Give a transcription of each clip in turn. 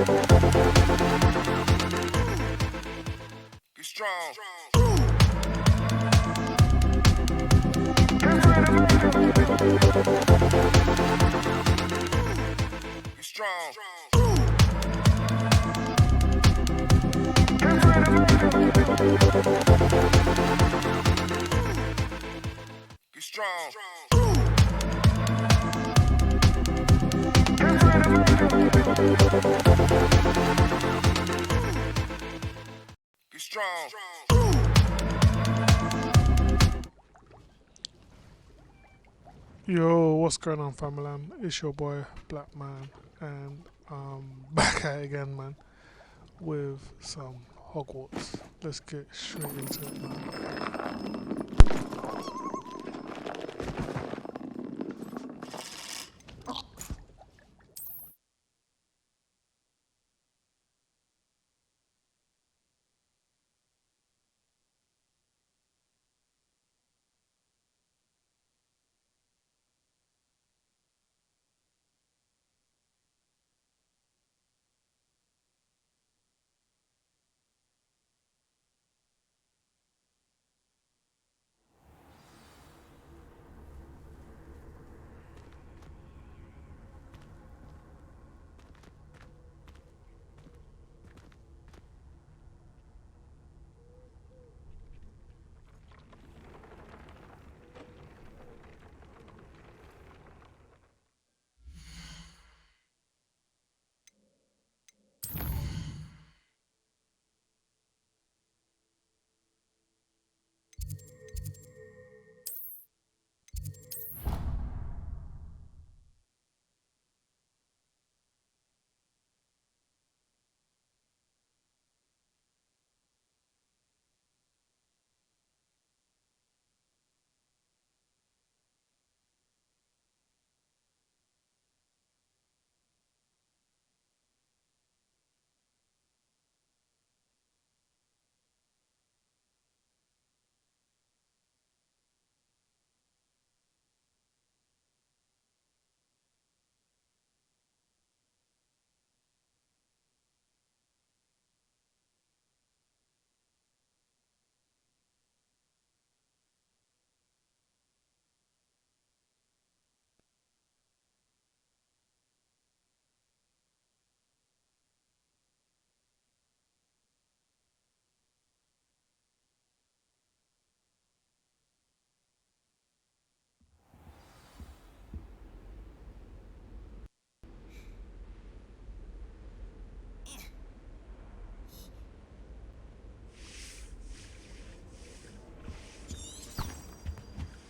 Get strong. Get strong. Get strong. Get strong. Yo, what's going on, family? It's your boy Black Man, and back at it again, man, with some Hogwarts. Let's get straight into it, man.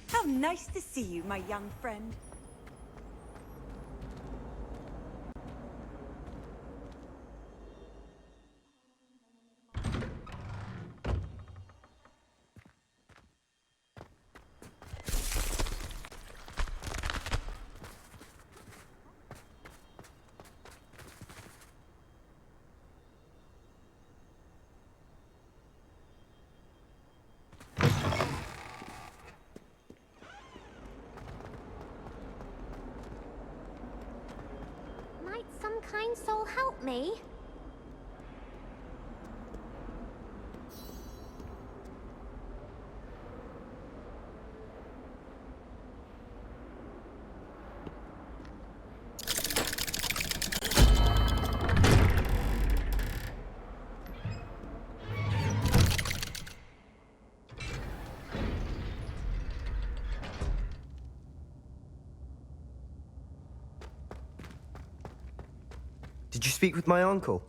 How nice to see you, my young friend. Might some kind soul help me? Did you speak with my uncle?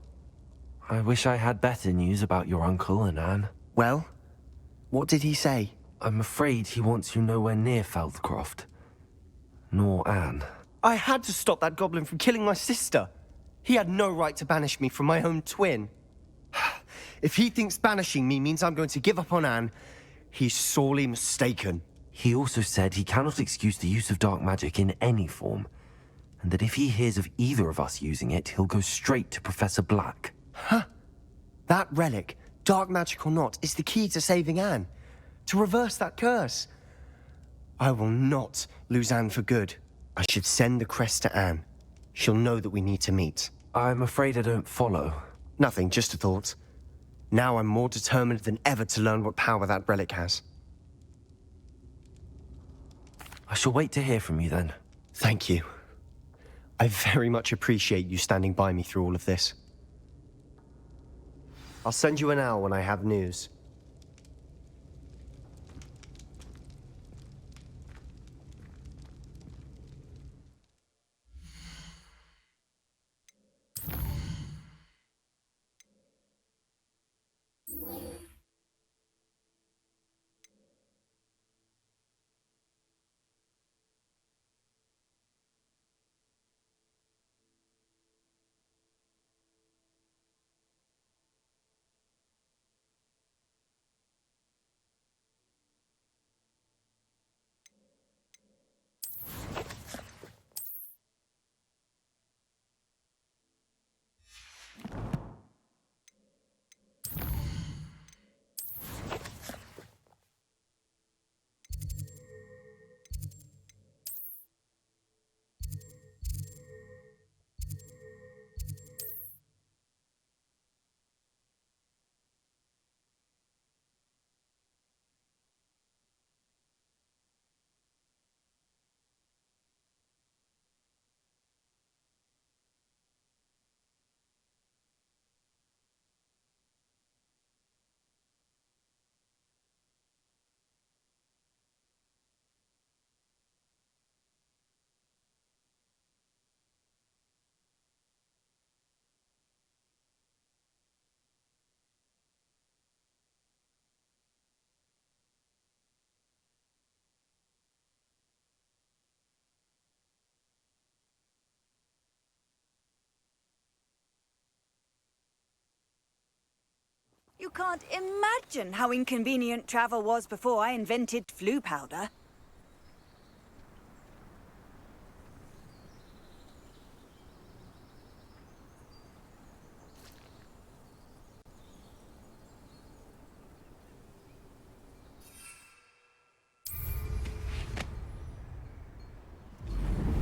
I wish I had better news about your uncle and Anne. Well, what did he say? I'm afraid he wants you nowhere near Feldcroft. Nor Anne. I had to stop that goblin from killing my sister. He had no right to banish me from my own twin. If he thinks banishing me means I'm going to give up on Anne, he's sorely mistaken. He also said he cannot excuse the use of dark magic in any form, and that if he hears of either of us using it, he'll go straight to Professor Black. Huh? That relic, dark magic or not, is the key to saving Anne. To reverse that curse. I will not lose Anne for good. I should send the crest to Anne. She'll know that we need to meet. I'm afraid I don't follow. Nothing, just a thought. Now I'm more determined than ever to learn what power that relic has. I shall wait to hear from you then. Thank you. I very much appreciate you standing by me through all of this. I'll send you an owl when I have news. You can't imagine how inconvenient travel was before I invented flu powder.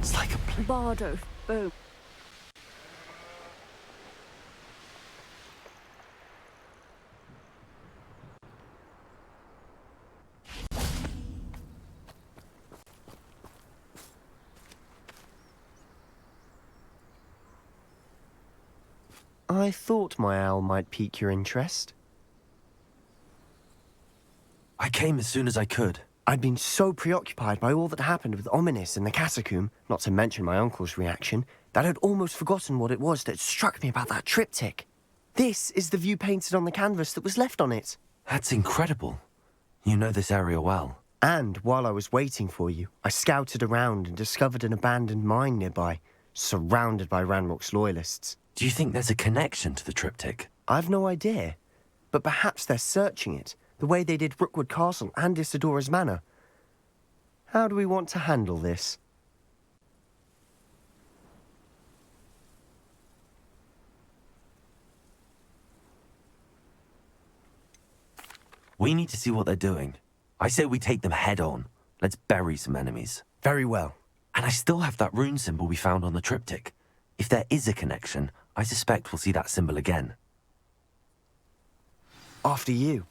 It's like a Bardo. Boom. I thought my owl might pique your interest. I came as soon as I could. I'd been so preoccupied by all that happened with Ominis and the catacomb, not to mention my uncle's reaction, that I'd almost forgotten what it was that struck me about that triptych. This is the view painted on the canvas that was left on it. That's incredible. You know this area well. And while I was waiting for you, I scouted around and discovered an abandoned mine nearby, surrounded by Ranrock's loyalists. Do you think there's a connection to the triptych? I've no idea, but perhaps they're searching it, the way they did Rookwood Castle and Isidora's Manor. How do we want to handle this? We need to see what they're doing. I say we take them head on. Let's bury some enemies. Very well. And I still have that rune symbol we found on the triptych. If there is a connection, I suspect we'll see that symbol again. After you.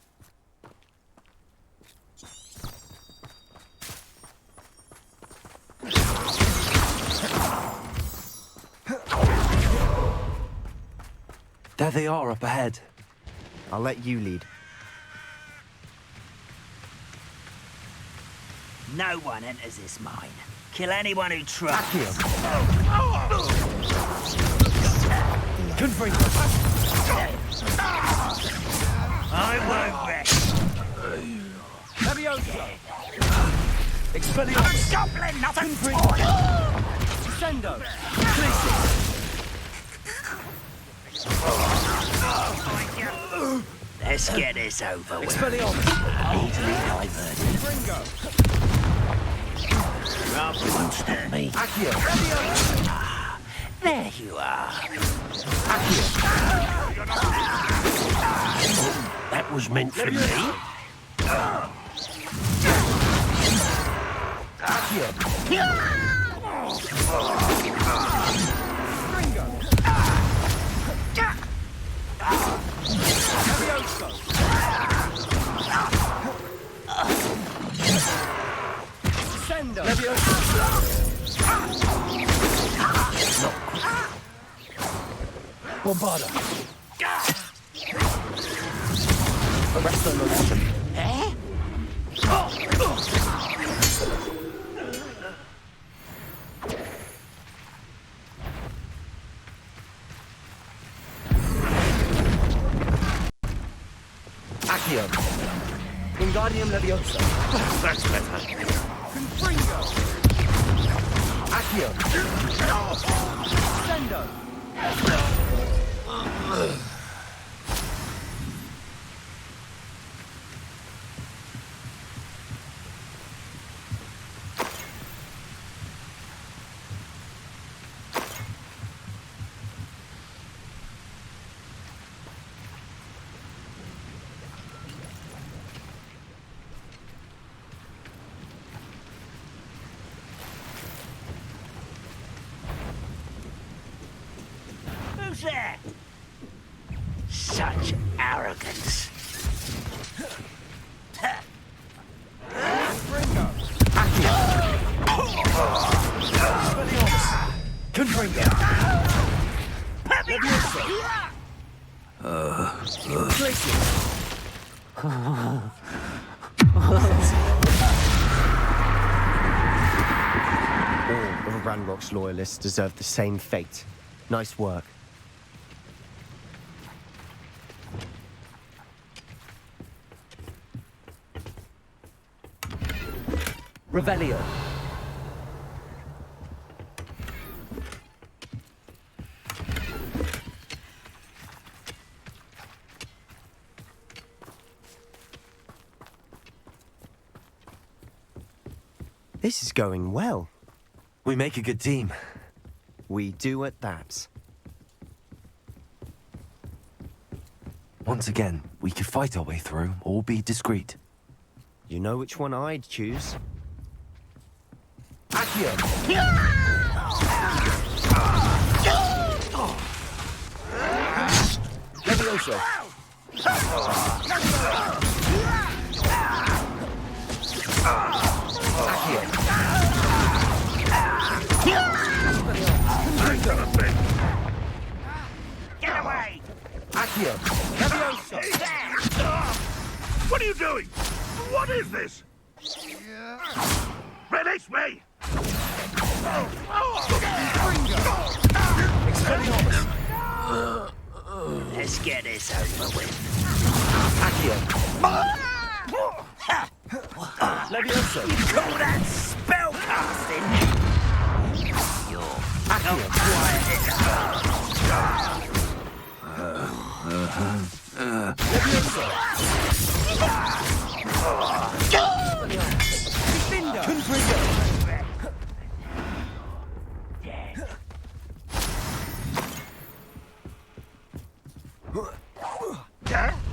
There they are up ahead. I'll let you lead. No one enters this mine. Kill anyone who tries. I won't rest. Expelliarmus! Goblin, nothing for Sendo! Let's get this over with. Expelliarmus! Easily diverted. Rather won't stop me. Accio! There you are. That was meant for me. Bombarda! Arrest the momentum. Accio. Wingardium Leviosa. That's better. Confringo. Accio. Sendo. Who's there? Such arrogance. Confringo. All of Ranrock's loyalists deserve the same fate. Nice work. Revelio. This is going well. We make a good team. We do at that. Once again, we could fight our way through or be discreet. You know which one I'd choose. Accio. Levioso. Get away! Accio. Levioso. What are you doing? What is this? Release me! Let's get this over with. Accio. Levioso. Call that spellcasting? You're Accio. Levioso. Confringo.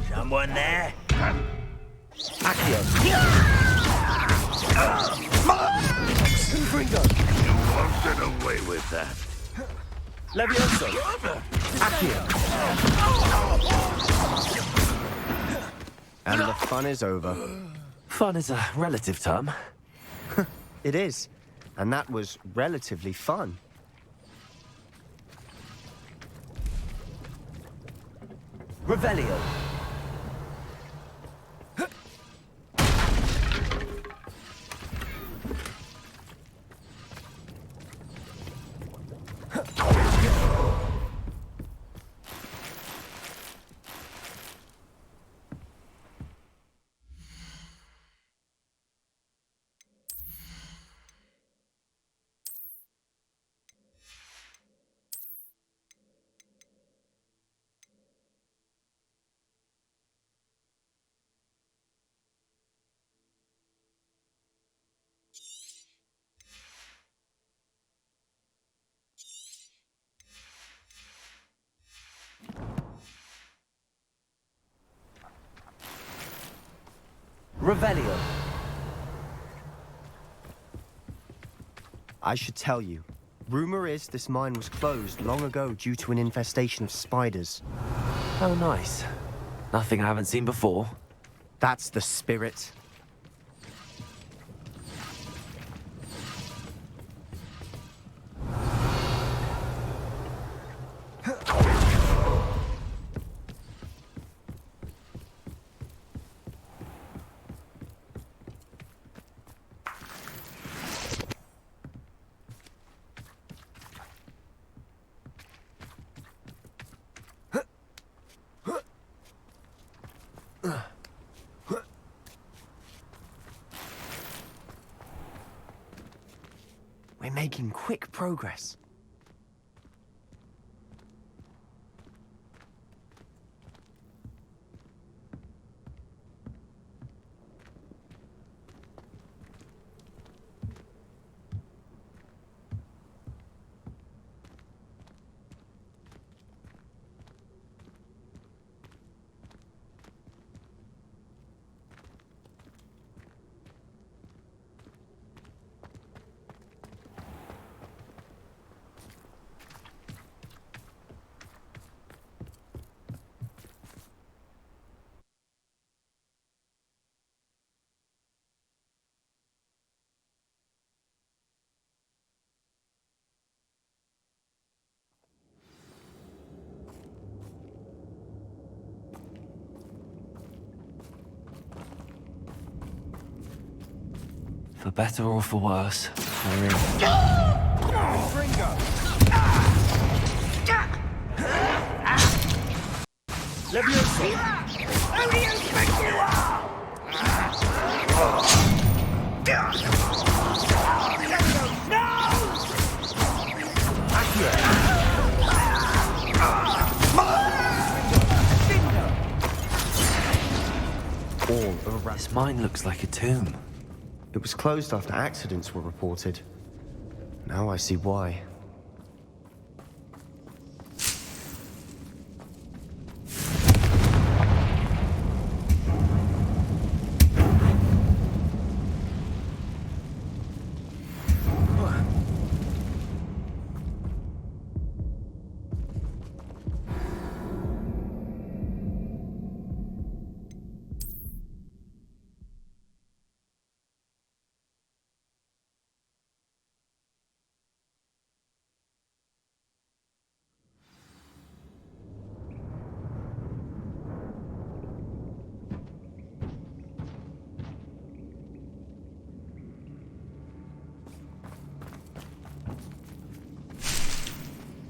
Someone there? Accio. Confringo. You won't get away with that. Levioso. Accio. And the fun is over. Fun is a relative term. It is. And that was relatively fun. Revelio. Revelio. I should tell you. Rumor is this mine was closed long ago due to an infestation of spiders. Oh, nice. Nothing I haven't seen before. That's the spirit. making quick progress. For better or for worse, we're in. Leviosa! Who do you think you are? All around. This mine looks like a tomb. It was closed after accidents were reported. Now I see why.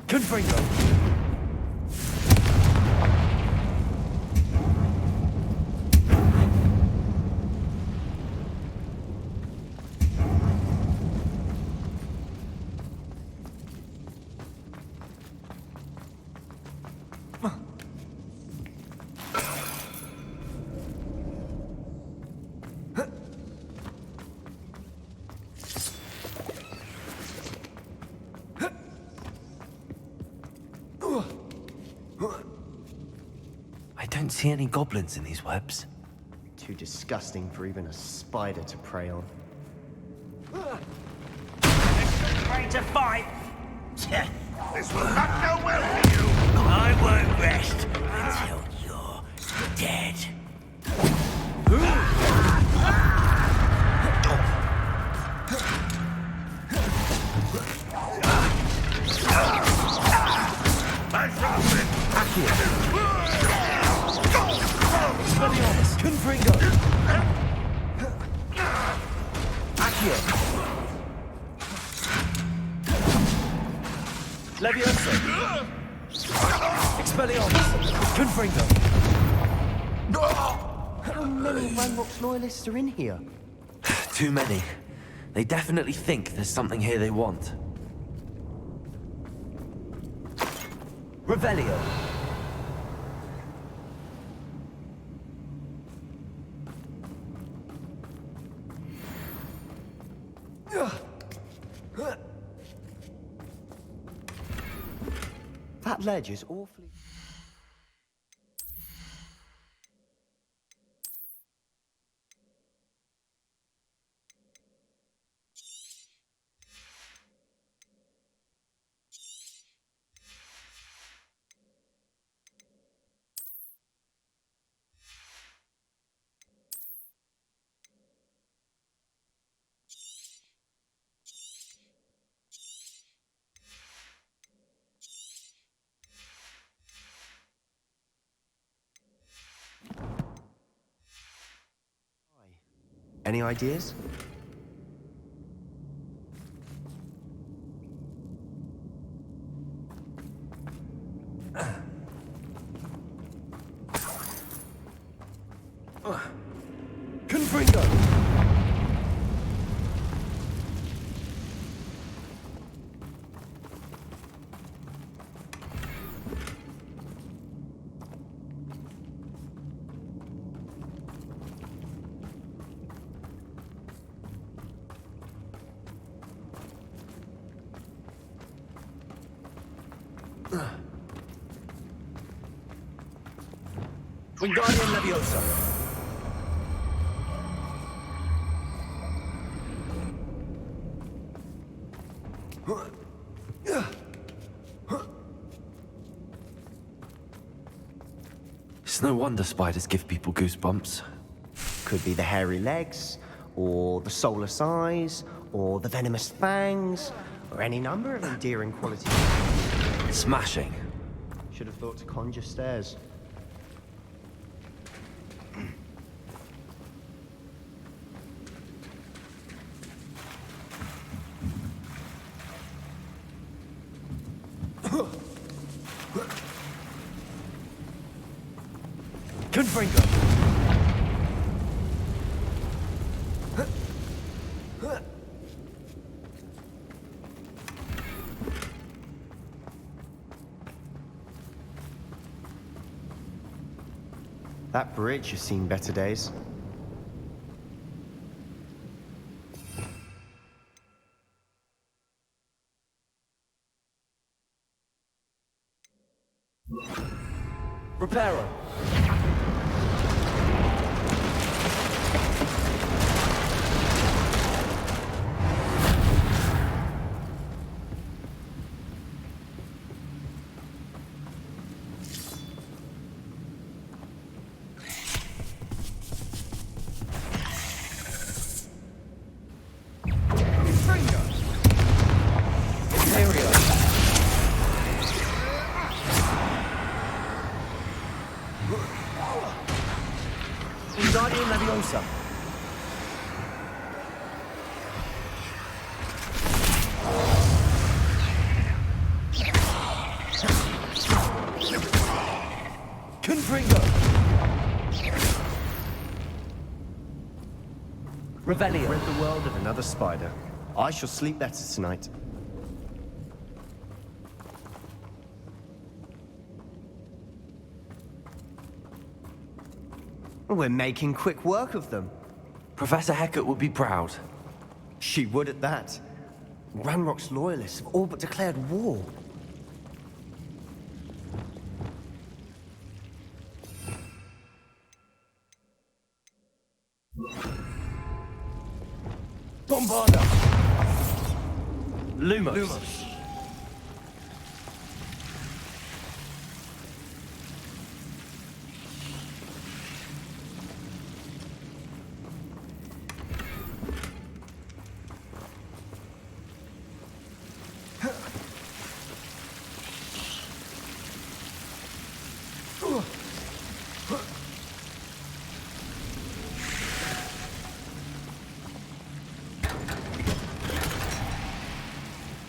Confringo! I don't see any goblins in these webs. Too disgusting for even a spider to prey on. Ready to fight? This will not go well for you! I won't rest until you're dead. Confringo! Accio! Leviosa! Expelliarmus! Confringo! How many Ranrock's loyalists are in here? Too many. They definitely think there's something here they want. Revelio! That ledge is awfully... Any ideas? Confringo! Wingardium Leviosa. It's no wonder spiders give people goosebumps. Could be the hairy legs, or the soulless eyes, or the venomous fangs, or any number of endearing qualities. Smashing. Should have thought to conjure stairs. Confringo. That bridge has seen better days. Reparo. Wingardium Leviosa. Confringo. Revelio. Rid the world of another spider. I shall sleep better tonight. We're making quick work of them. Professor Hecat would be proud. She would at that. Ranrock's loyalists have all but declared war. Bombarda. Lumos. Lumos.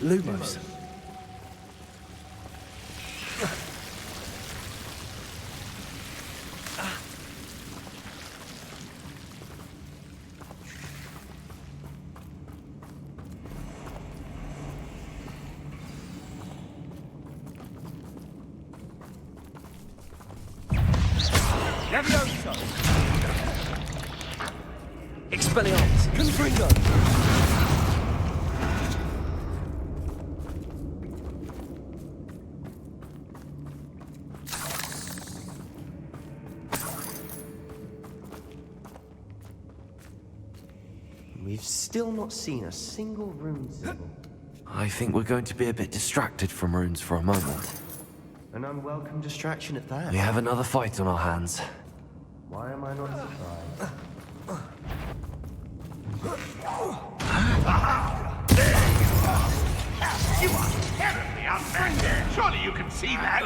Leviosa! Expelliarmus. Confringo. We've still not seen a single rune symbol. I think we're going to be a bit distracted from runes for a moment. An unwelcome distraction at that. We have another fight on our hands. Why am I not surprised? You are terribly outmatched. Surely you can see that.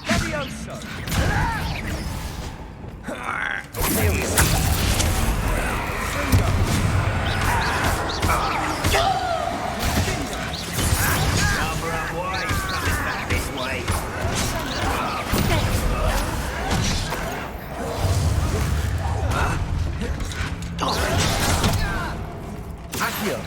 Leviosa! Number up wide. Coming back this way. Accio!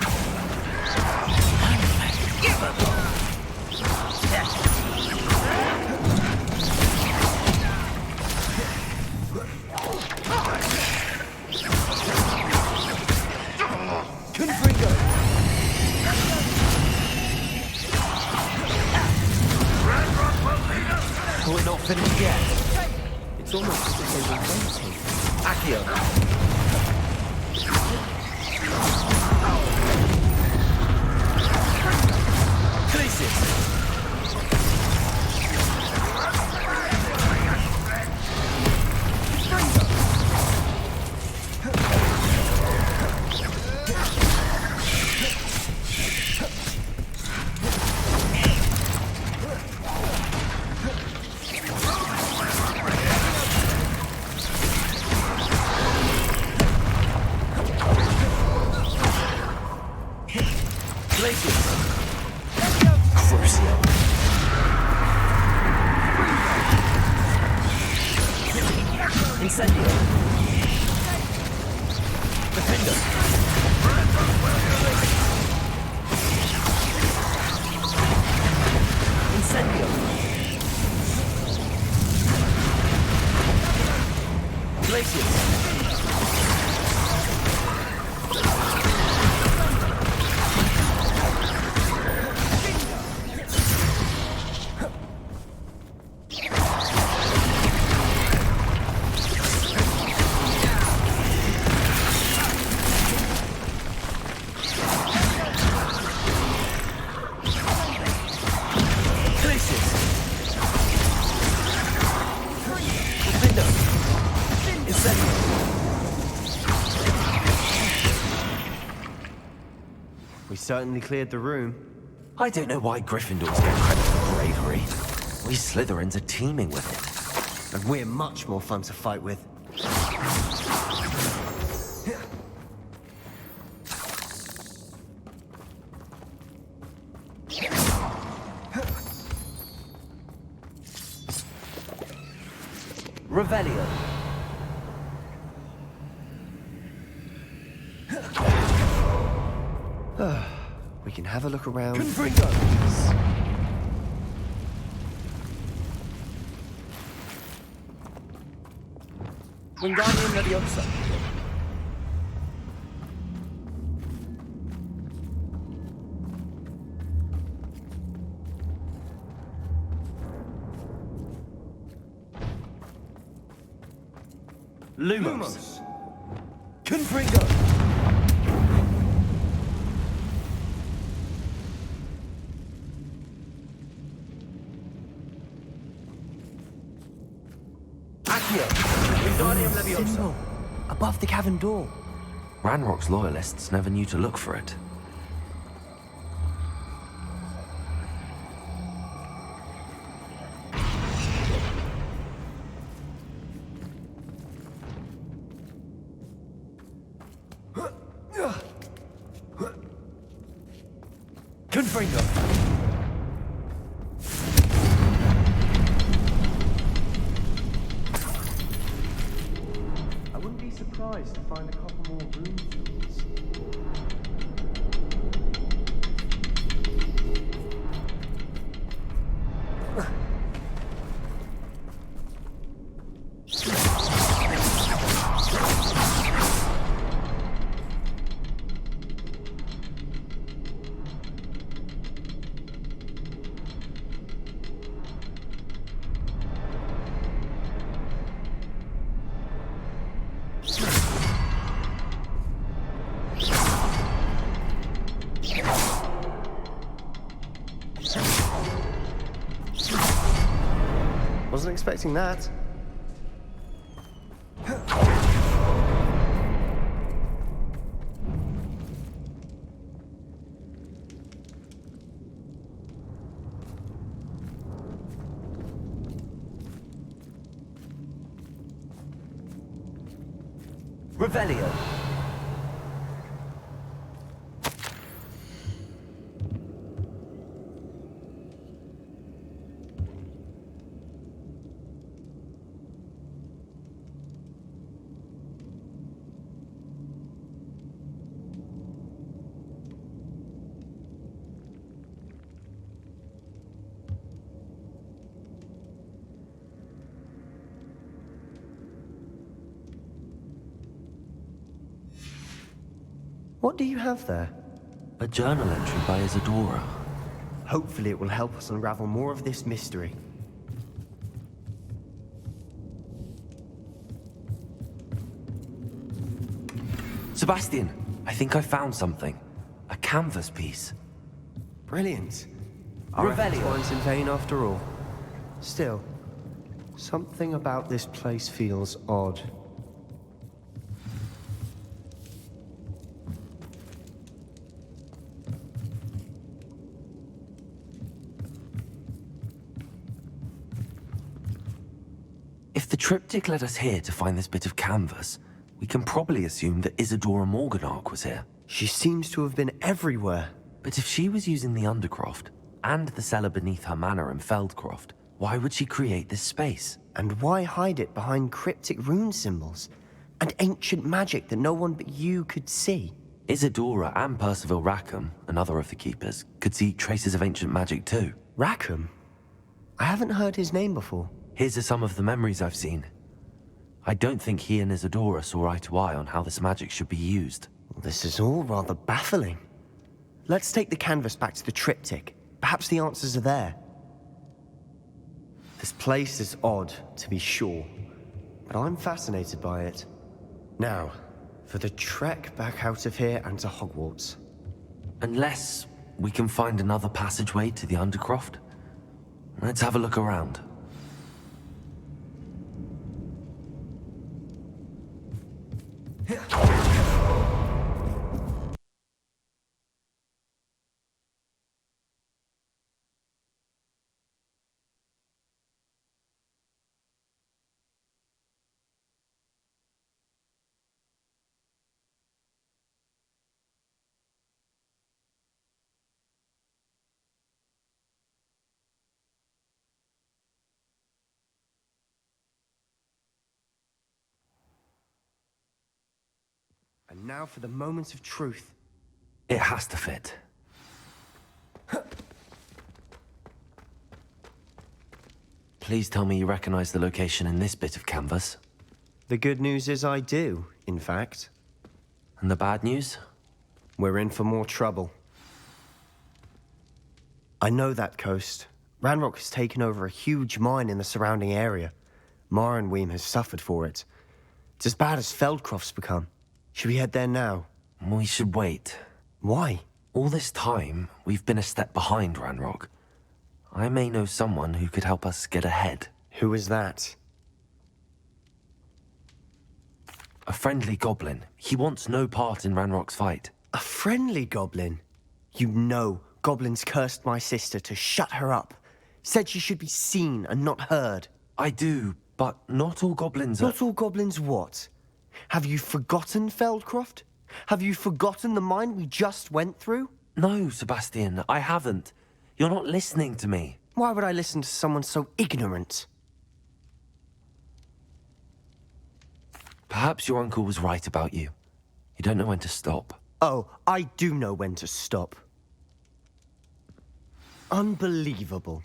Oh, we're not finished yet. It's almost as if they were waiting. Accio. Places. We certainly cleared the room. I don't know why Gryffindors get credit for bravery. We Slytherins are teeming with it. And we're much more fun to fight with. Revelio. We can have a look around. Confringo. Wingardium Leviosa. Lumos. Confringo. Wingardium Leviosa. Above the cavern door. Ranrock's loyalists never knew to look for it. Confringo. I wouldn't be surprised to find a couple more room tools. Wasn't expecting that. Revelio. What do you have there? A journal entry by Isadora. Hopefully it will help us unravel more of this mystery. Sebastian, I think I found something. A canvas piece. Brilliant. Our efforts weren't in vain after all. Still, something about this place feels odd. If the triptych led us here to find this bit of canvas, we can probably assume that Isadora Morganach was here. She seems to have been everywhere. But if she was using the Undercroft, and the cellar beneath her manor in Feldcroft, why would she create this space? And why hide it behind cryptic rune symbols? And ancient magic that no one but you could see? Isadora and Percival Rackham, another of the Keepers, could see traces of ancient magic too. Rackham? I haven't heard his name before. Here's are some of the memories I've seen. I don't think he and Isadora saw eye to eye on how this magic should be used. This is all rather baffling. Let's take the canvas back to the triptych. Perhaps the answers are there. This place is odd, to be sure, but I'm fascinated by it. Now, for the trek back out of here and to Hogwarts. Unless we can find another passageway to the Undercroft. Let's have a look around. And now for the moment of truth. It has to fit. Please tell me you recognize the location in this bit of canvas. The good news is I do, in fact. And the bad news? We're in for more trouble. I know that coast. Ranrock has taken over a huge mine in the surrounding area. Marrenweem has suffered for it. It's as bad as Feldcroft's become. Should we head there now? We should wait. Why? All this time, we've been a step behind Ranrock. I may know someone who could help us get ahead. Who is that? A friendly goblin. He wants no part in Ranrock's fight. A friendly goblin? You know goblins cursed my sister to shut her up. Said she should be seen and not heard. I do, but not all goblins are... Not all goblins what? Have you forgotten Feldcroft? Have you forgotten the mine we just went through? No, Sebastian, I haven't. You're not listening to me. Why would I listen to someone so ignorant? Perhaps your uncle was right about you. You don't know when to stop. Oh, I do know when to stop. Unbelievable.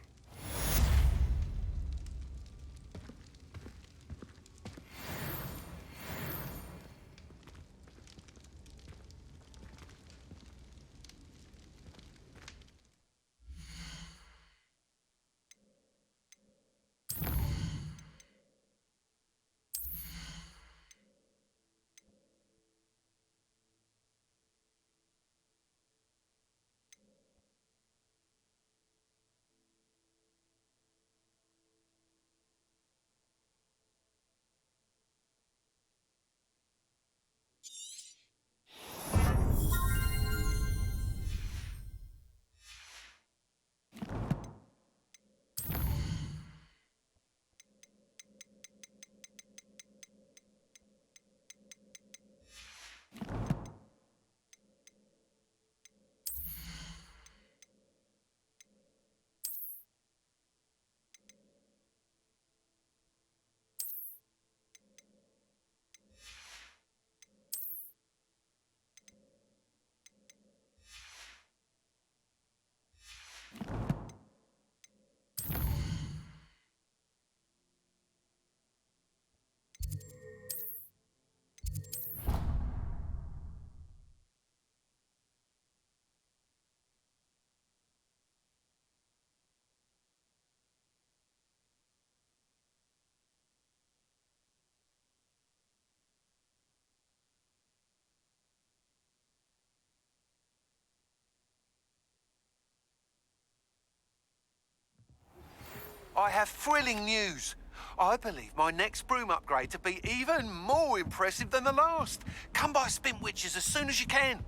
I have thrilling news. I believe my next broom upgrade to be even more impressive than the last. Come by Spintwitches as soon as you can.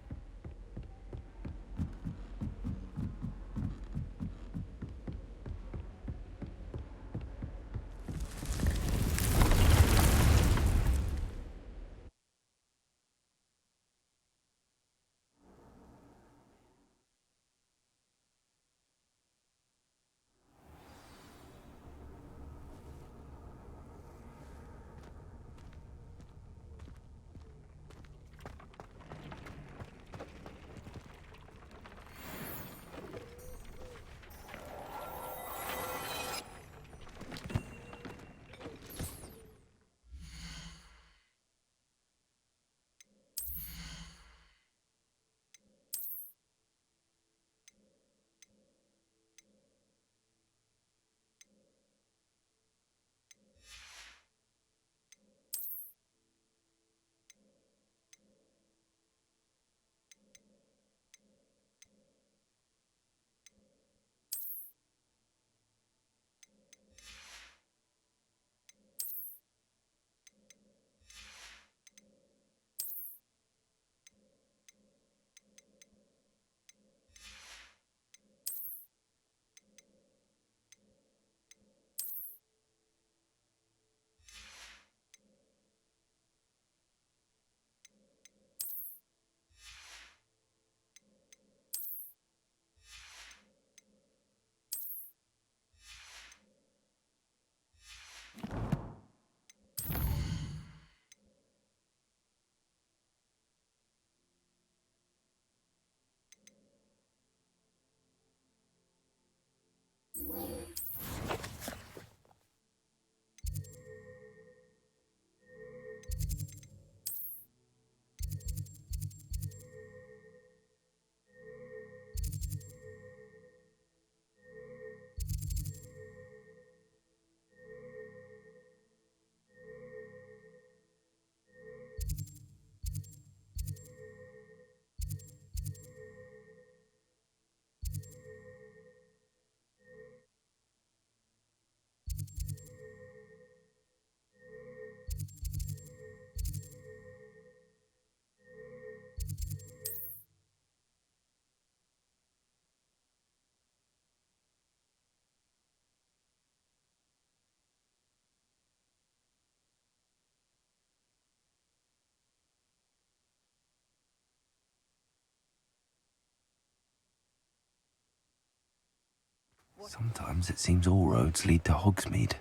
Sometimes it seems all roads lead to Hogsmeade.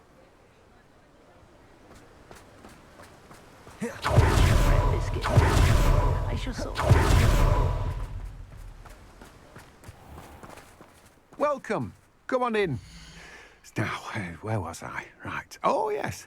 Biscuit. I shall sort. Welcome. Come on in. Now, where was I? Right. Oh, yes.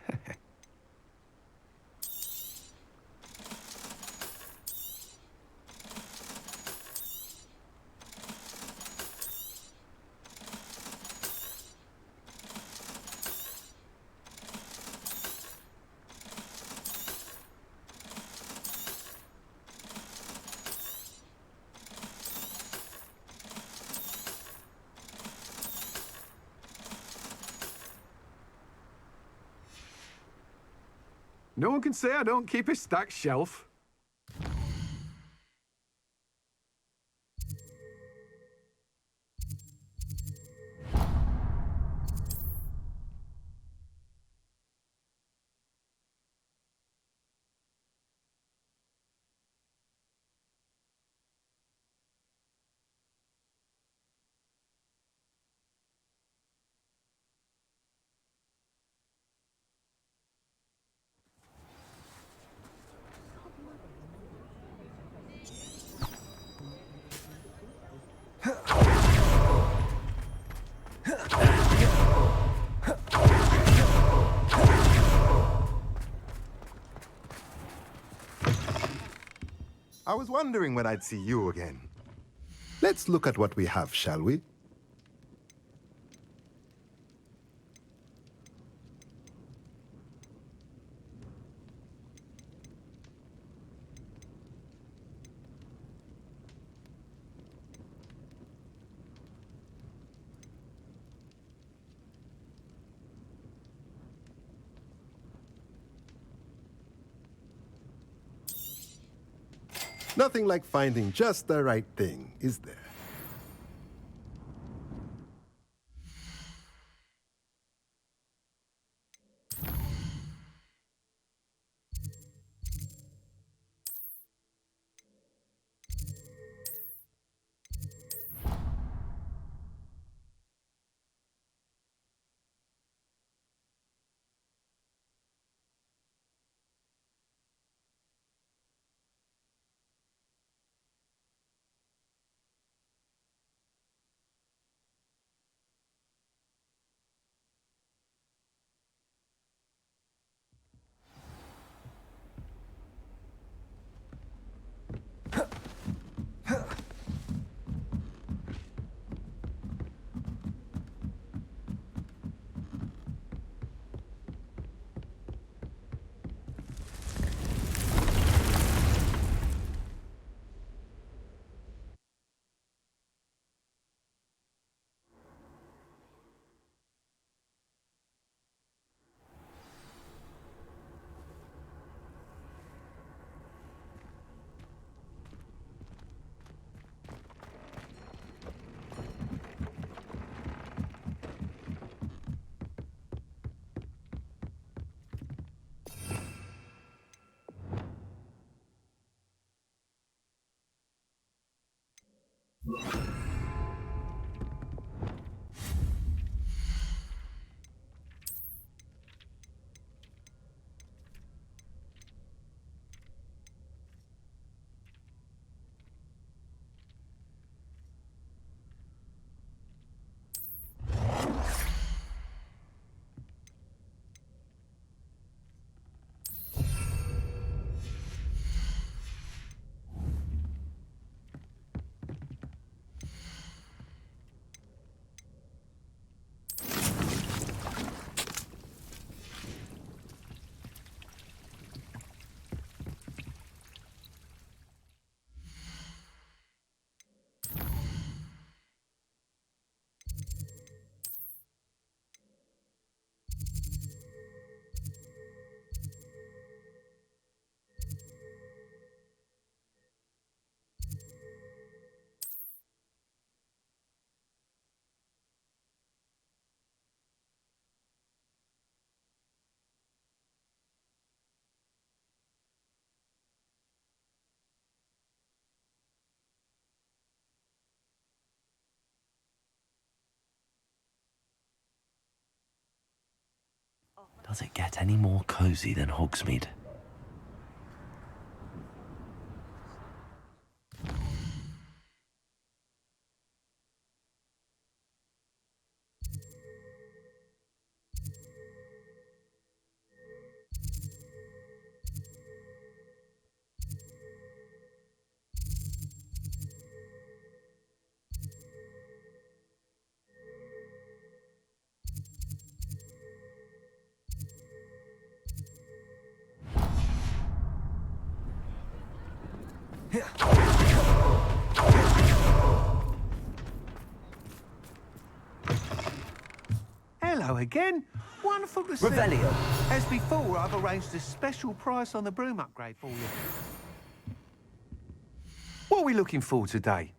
No one can say I don't keep a stacked shelf. I was wondering when I'd see you again. Let's look at what we have, shall we? Nothing like finding just the right thing, is there? Does it get any more cozy than Hogsmeade? Hello again. Wonderful to see. Revelio. As before, I've arranged a special price on the broom upgrade for you. What are we looking for today?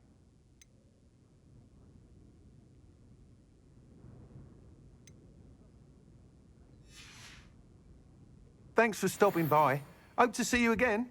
Thanks for stopping by. Hope to see you again.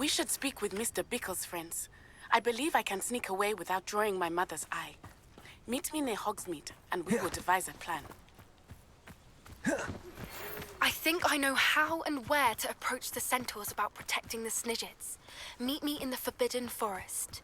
should speak with Mr. Bickle's friends. I believe I can sneak away without drawing my mother's eye. Meet me near Hogsmeade, and we will devise a plan. I think I know how and where to approach the centaurs about protecting the Snidgets. Meet me in the Forbidden Forest.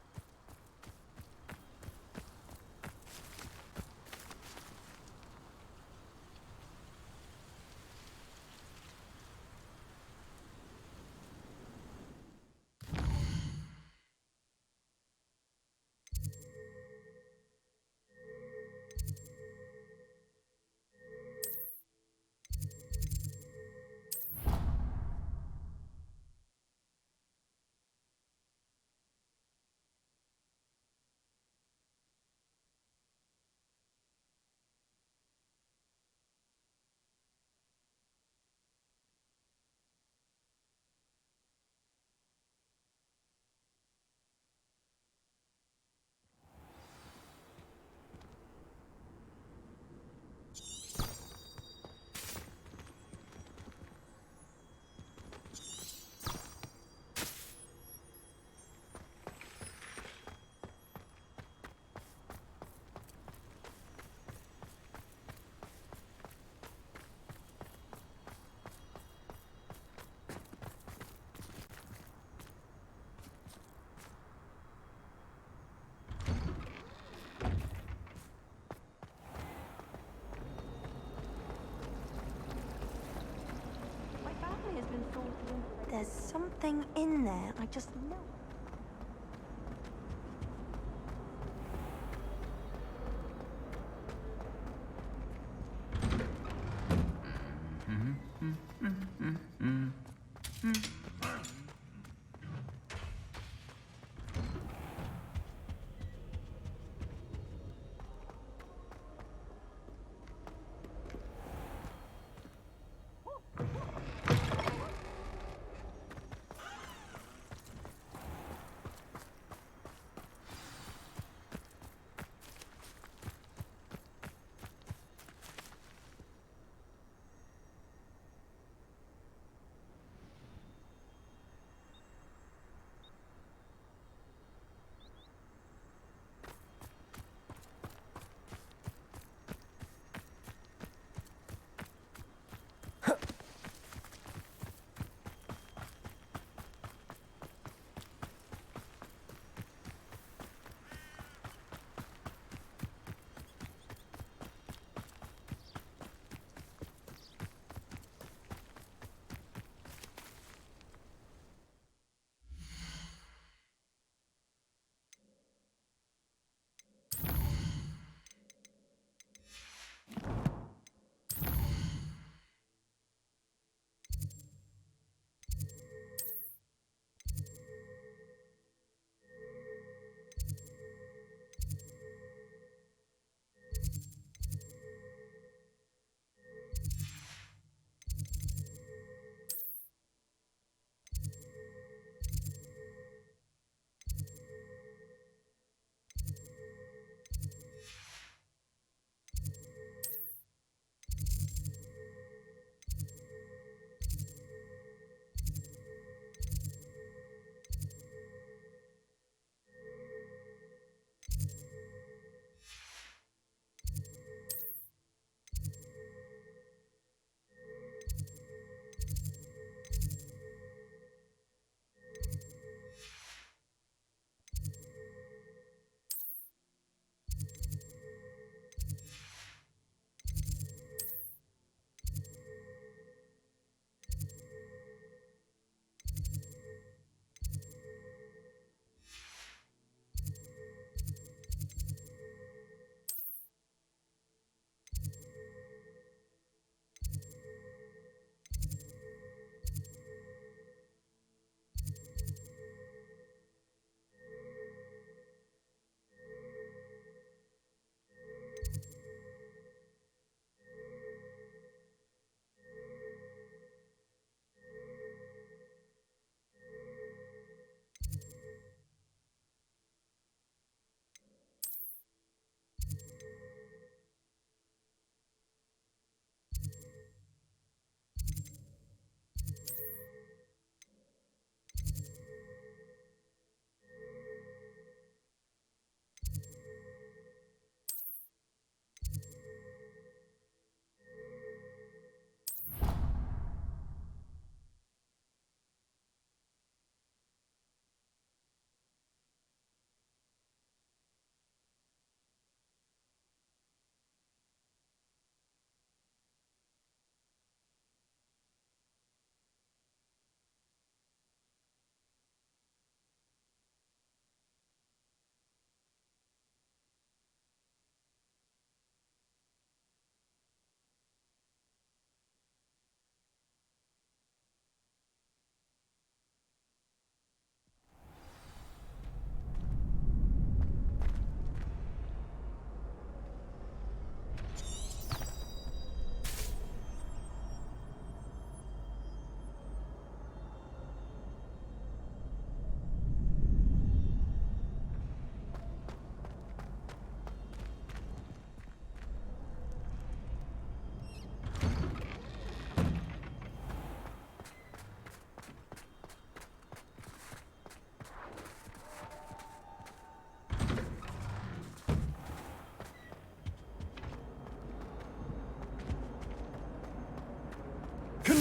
There's something in there, I just know.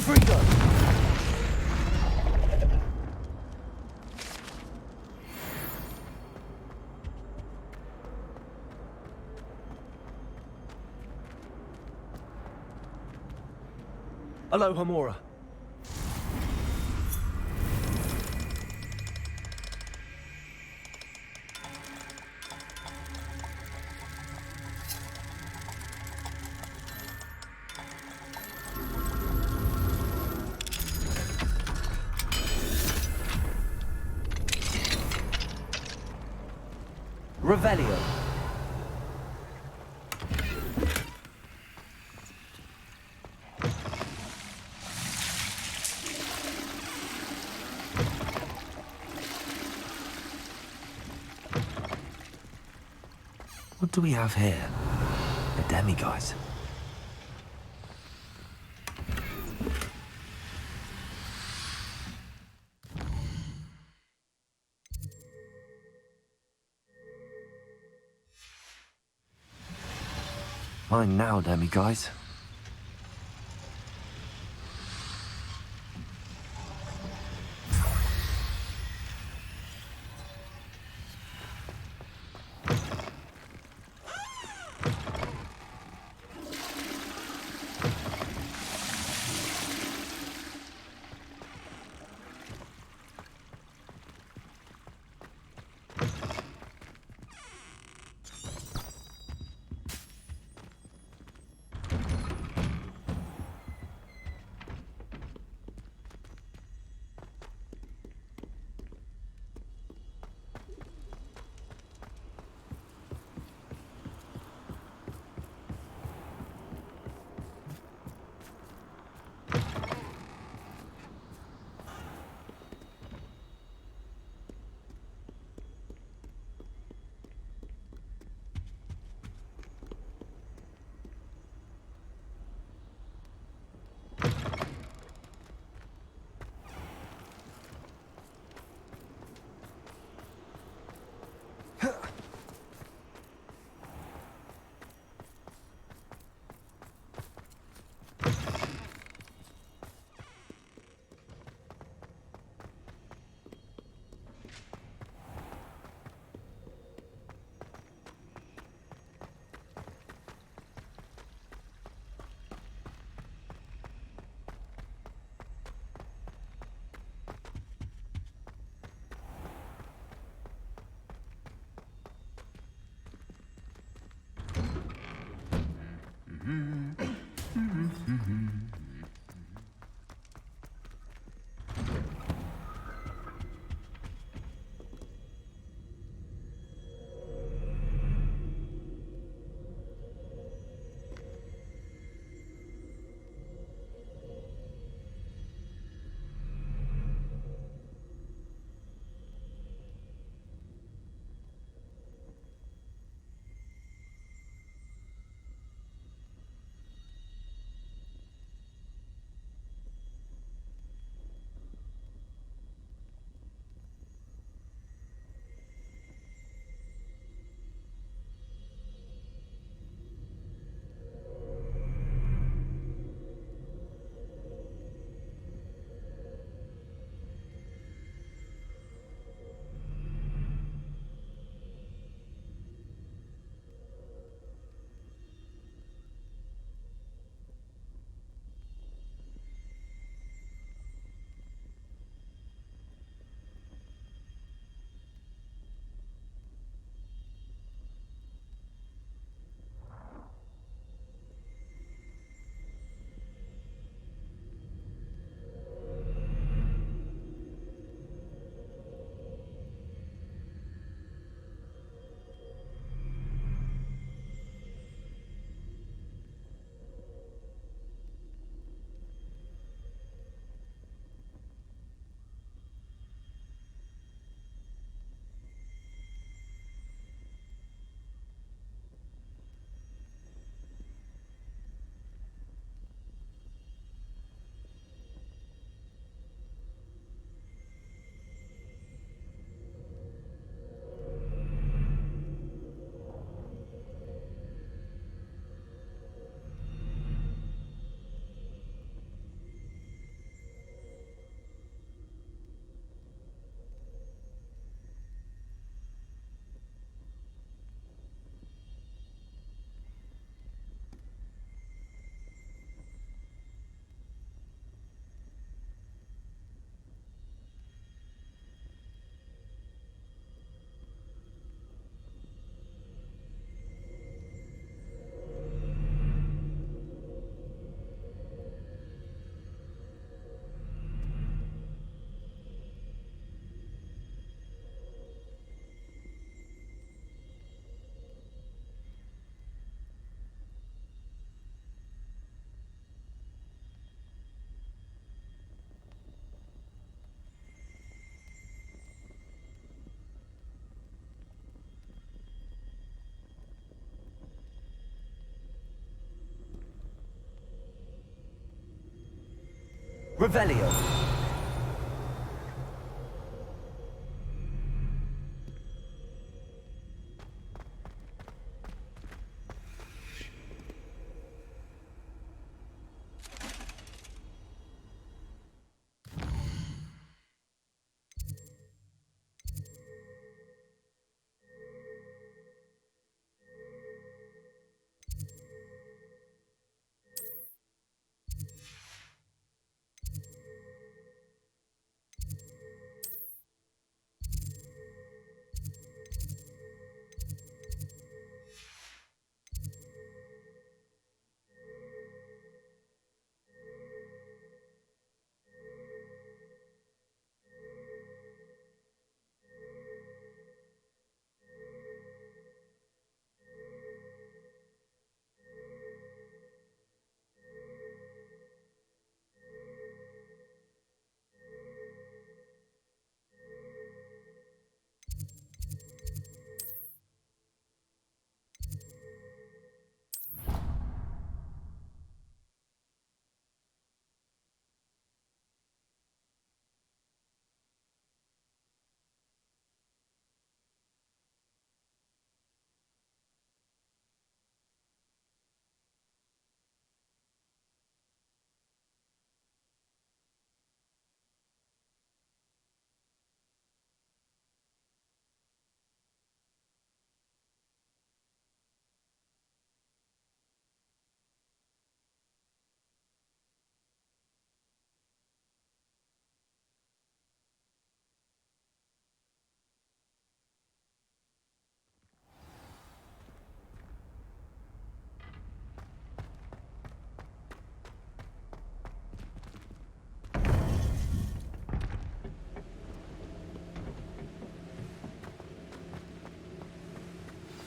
Confringo! Hello, Hamura. Revelio. What do we have here? A demiguise. Mine now, demiguise. Revelio.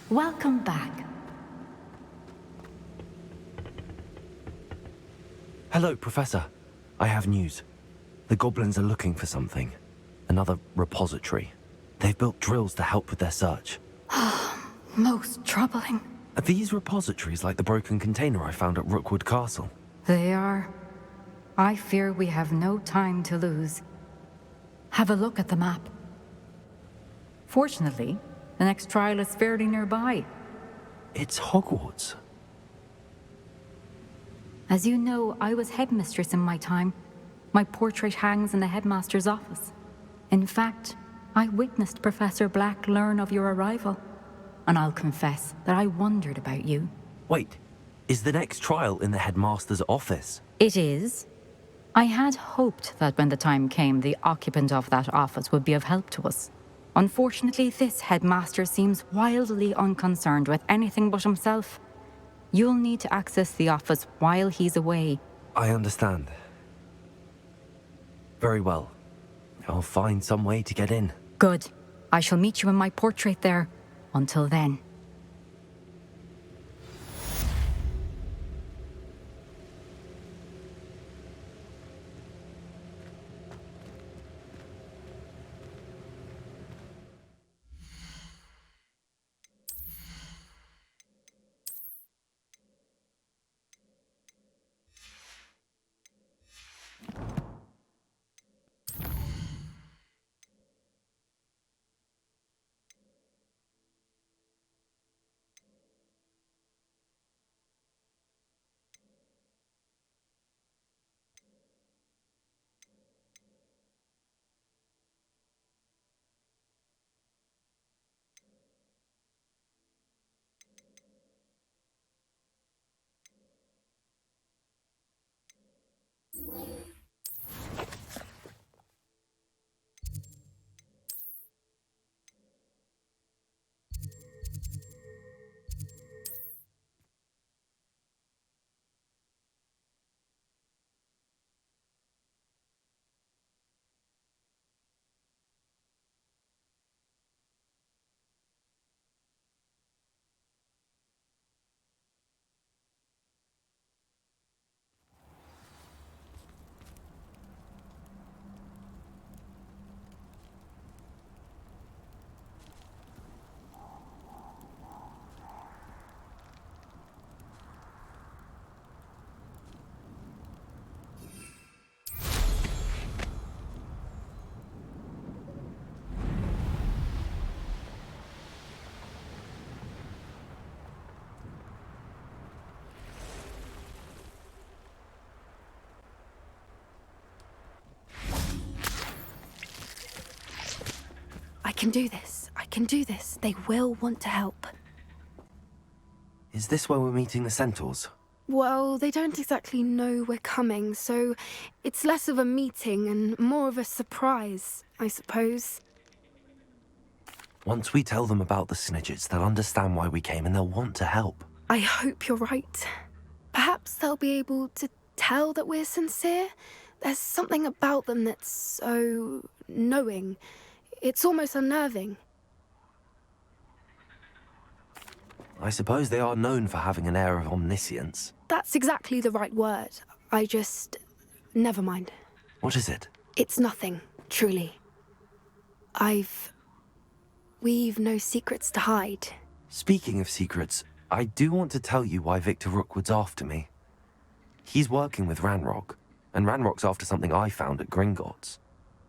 Welcome back. Hello, Professor. I have news. The goblins are looking for something. Another repository. They've built drills to help with their search. Most troubling. Are these repositories like the broken container I found at Rookwood Castle? They are. I fear we have no time to lose. Have a look at the map. Fortunately, the next trial is fairly nearby. It's Hogwarts. As you know, I was headmistress in my time. My portrait hangs in the headmaster's office. In fact, I witnessed Professor Black learn of your arrival. And I'll confess that I wondered about you. Wait, is the next trial in the headmaster's office? It is. I had hoped that when the time came, the occupant of that office would be of help to us. Unfortunately, this headmaster seems wildly unconcerned with anything but himself. You'll need to access the office while he's away. I understand. Very well. I'll find some way to get in. Good. I shall meet you in my portrait there. Until then. can do this. I can do this. They will want to help. Is this where we're meeting the centaurs? Well, they don't exactly know we're coming, so it's less of a meeting and more of a surprise, I suppose. Once we tell them about the Snidgets, they'll understand why we came and they'll want to help. I hope you're right. Perhaps they'll be able to tell that we're sincere. There's something about them that's so knowing. It's almost unnerving. I suppose they are known for having an air of omniscience. That's exactly the right word. Never mind. What is it? It's nothing, truly. We've no secrets to hide. Speaking of secrets, I do want to tell you why Victor Rookwood's after me. He's working with Ranrock, and Ranrock's after something I found at Gringotts.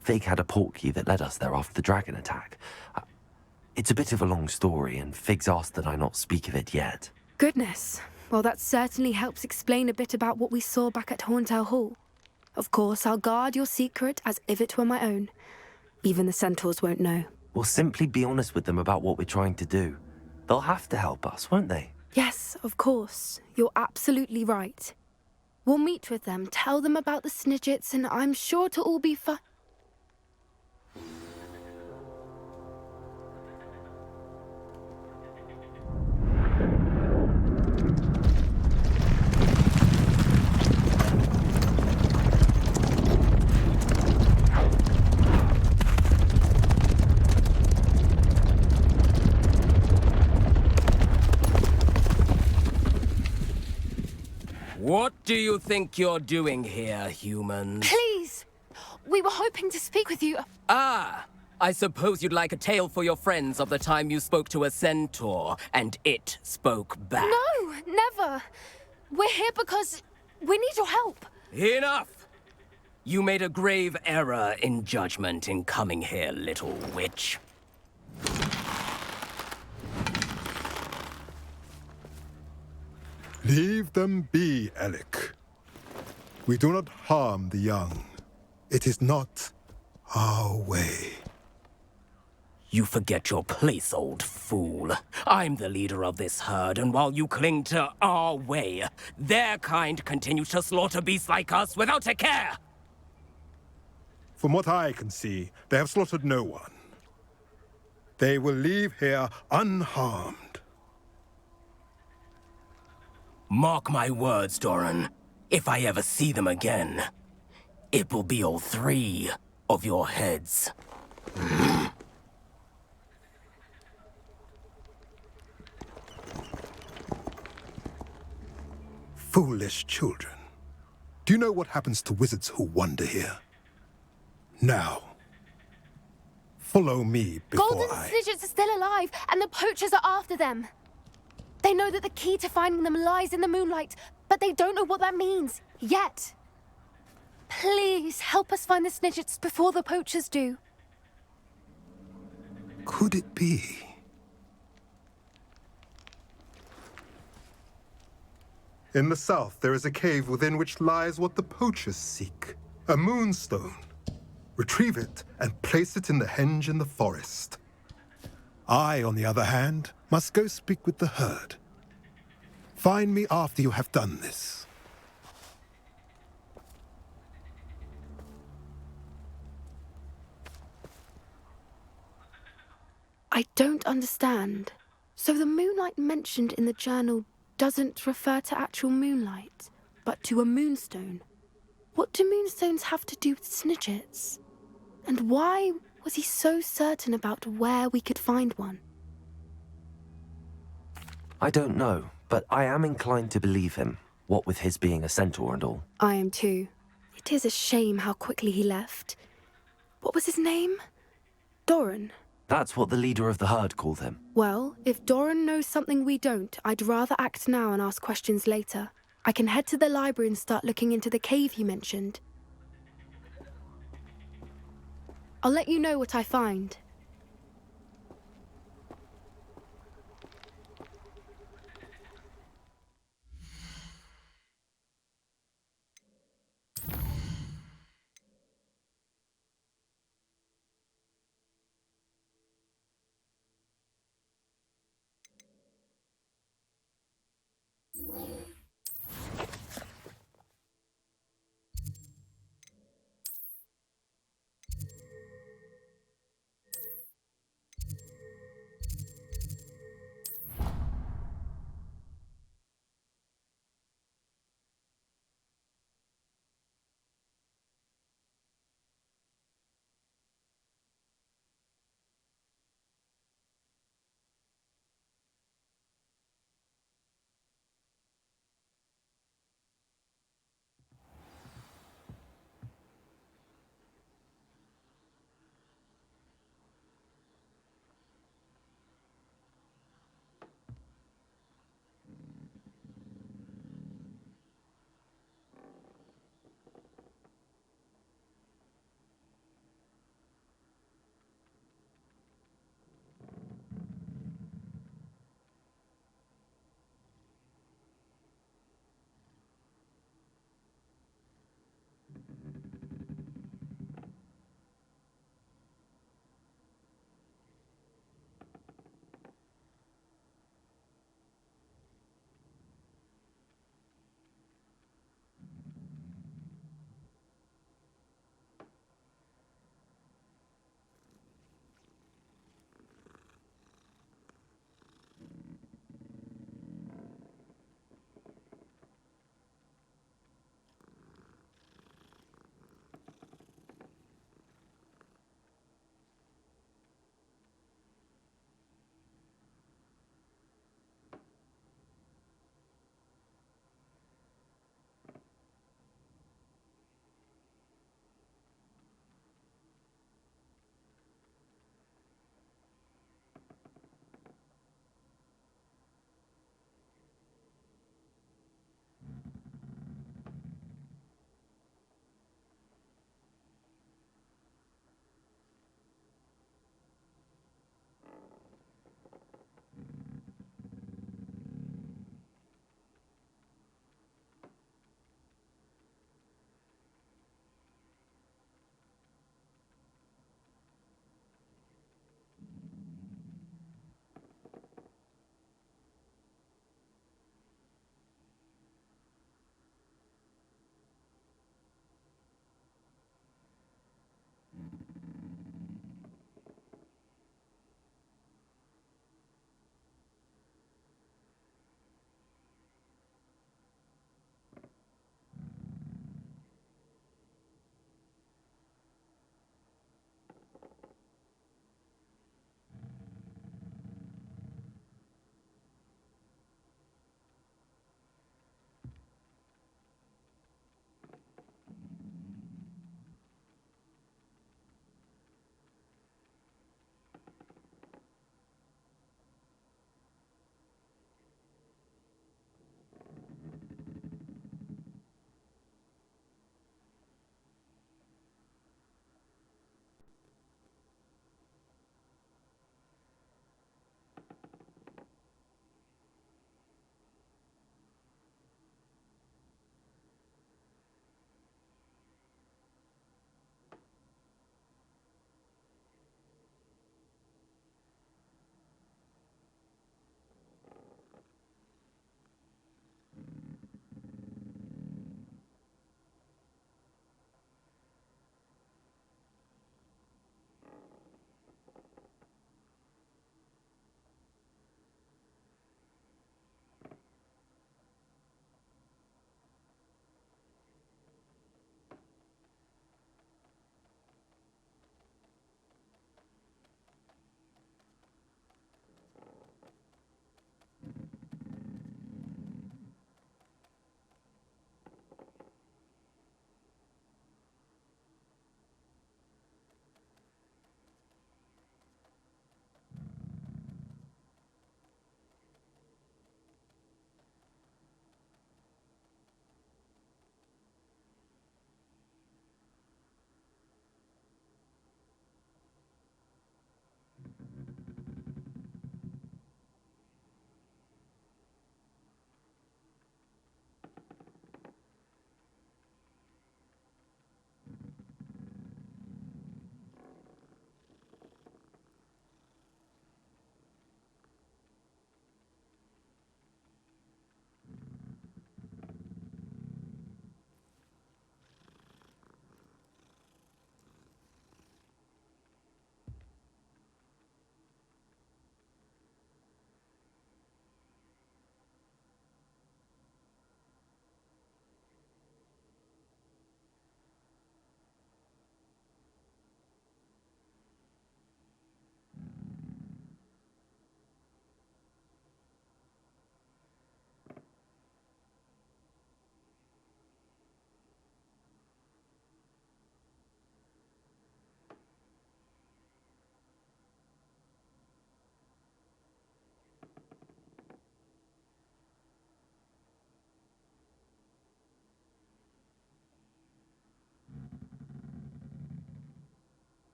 Fig had a portkey that led us there after the dragon attack. It's a bit of a long story, and Fig's asked that I not speak of it yet. Goodness. Well, that certainly helps explain a bit about what we saw back at Horntail Hall. Of course, I'll guard your secret as if it were my own. Even the centaurs won't know. We'll simply be honest with them about what we're trying to do. They'll have to help us, won't they? Yes, of course. You're absolutely right. We'll meet with them, tell them about the Snidgets, and I'm sure to all be fine. What do you think you're doing here, humans? Please! We were hoping to speak with you. Ah! I suppose you'd like a tale for your friends of the time you spoke to a centaur, and it spoke back. No, never. We're here because we need your help. Enough! You made a grave error in judgment in coming here, little witch. Leave them be, Alec. We do not harm the young. It is not our way. You forget your place, old fool. I'm the leader of this herd, and while you cling to our way, their kind continues to slaughter beasts like us without a care! From what I can see, they have slaughtered no one. They will leave here unharmed. Mark my words, Doran. If I ever see them again, it will be all 3 of your heads. Foolish children. Do you know what happens to wizards who wander here? Now, follow me before Golden Snidgets are still alive, and the poachers are after them. They know that the key to finding them lies in the moonlight, but they don't know what that means, yet. Please, help us find the Snidgets before the poachers do. Could it be? In the south, there is a cave within which lies what the poachers seek. A moonstone. Retrieve it and place it in the henge in the forest. I, on the other hand, must go speak with the herd. Find me after you have done this. I don't understand. So the moonlight mentioned in the journal doesn't refer to actual moonlight, but to a moonstone. What do moonstones have to do with Snidgets? And why was he so certain about where we could find one? I don't know, but I am inclined to believe him, what with his being a centaur and all. I am too. It is a shame how quickly he left. What was his name? Doran. That's what the leader of the herd called him. Well, if Doran knows something we don't, I'd rather act now and ask questions later. I can head to the library and start looking into the cave he mentioned. I'll let you know what I find.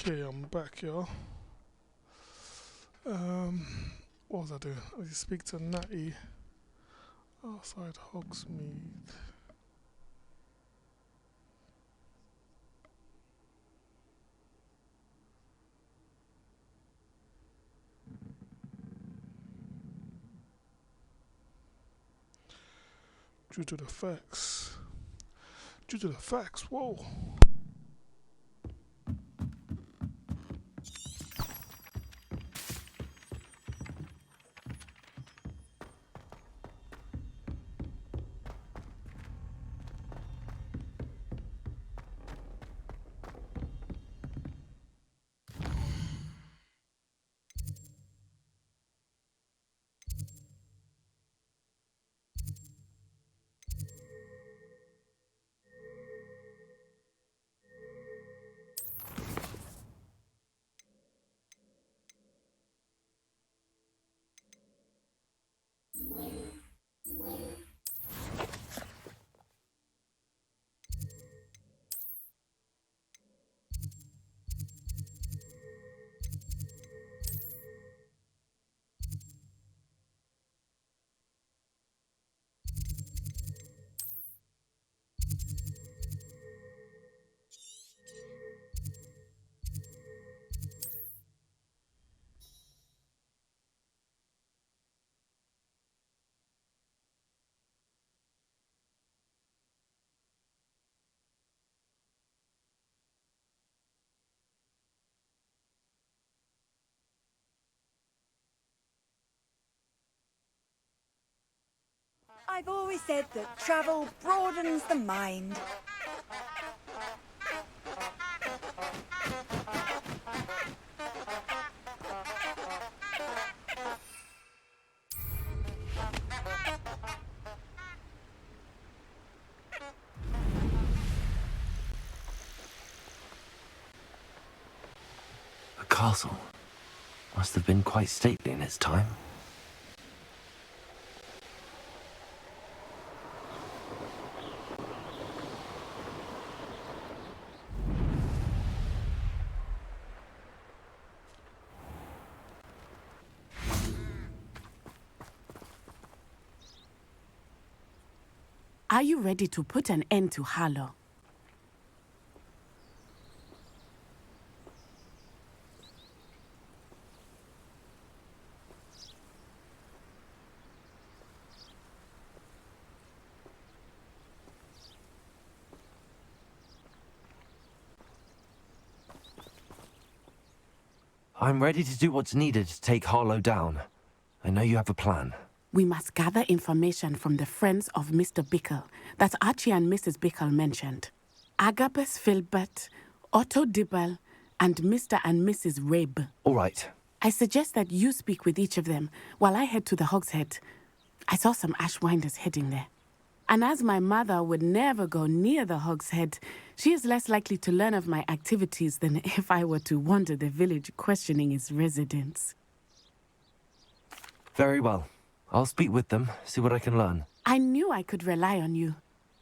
Okay, I'm back, y'all. What was I doing? I was speak to Natty outside Hogsmeade. Due to the facts. Due to the facts, whoa. I've always said that travel broadens the mind. The castle must have been quite stately in its time. Are you ready to put an end to Harlow? I'm ready to do what's needed to take Harlow down. I know you have a plan. We must gather information from the friends of Mr. Bickle that Archie and Mrs. Bickle mentioned. Agabus Filbert, Otto Dibble, and Mr. and Mrs. Rabe. All right. I suggest that you speak with each of them while I head to the Hogshead. I saw some Ashwinders heading there. And as my mother would never go near the Hogshead, she is less likely to learn of my activities than if I were to wander the village questioning its residents. Very well. I'll speak with them, see what I can learn. I knew I could rely on you.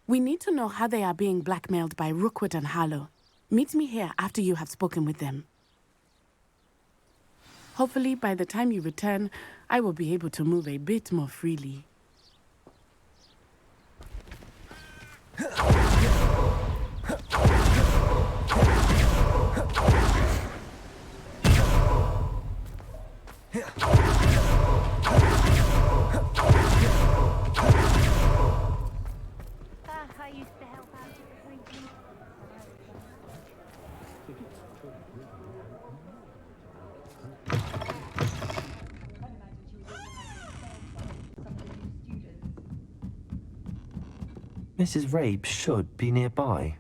We need to know how they are being blackmailed by Rookwood and Harlow. Meet me here after you have spoken with them. Hopefully, by the time you return, I will be able to move a bit more freely. Mrs. Rabe should be nearby.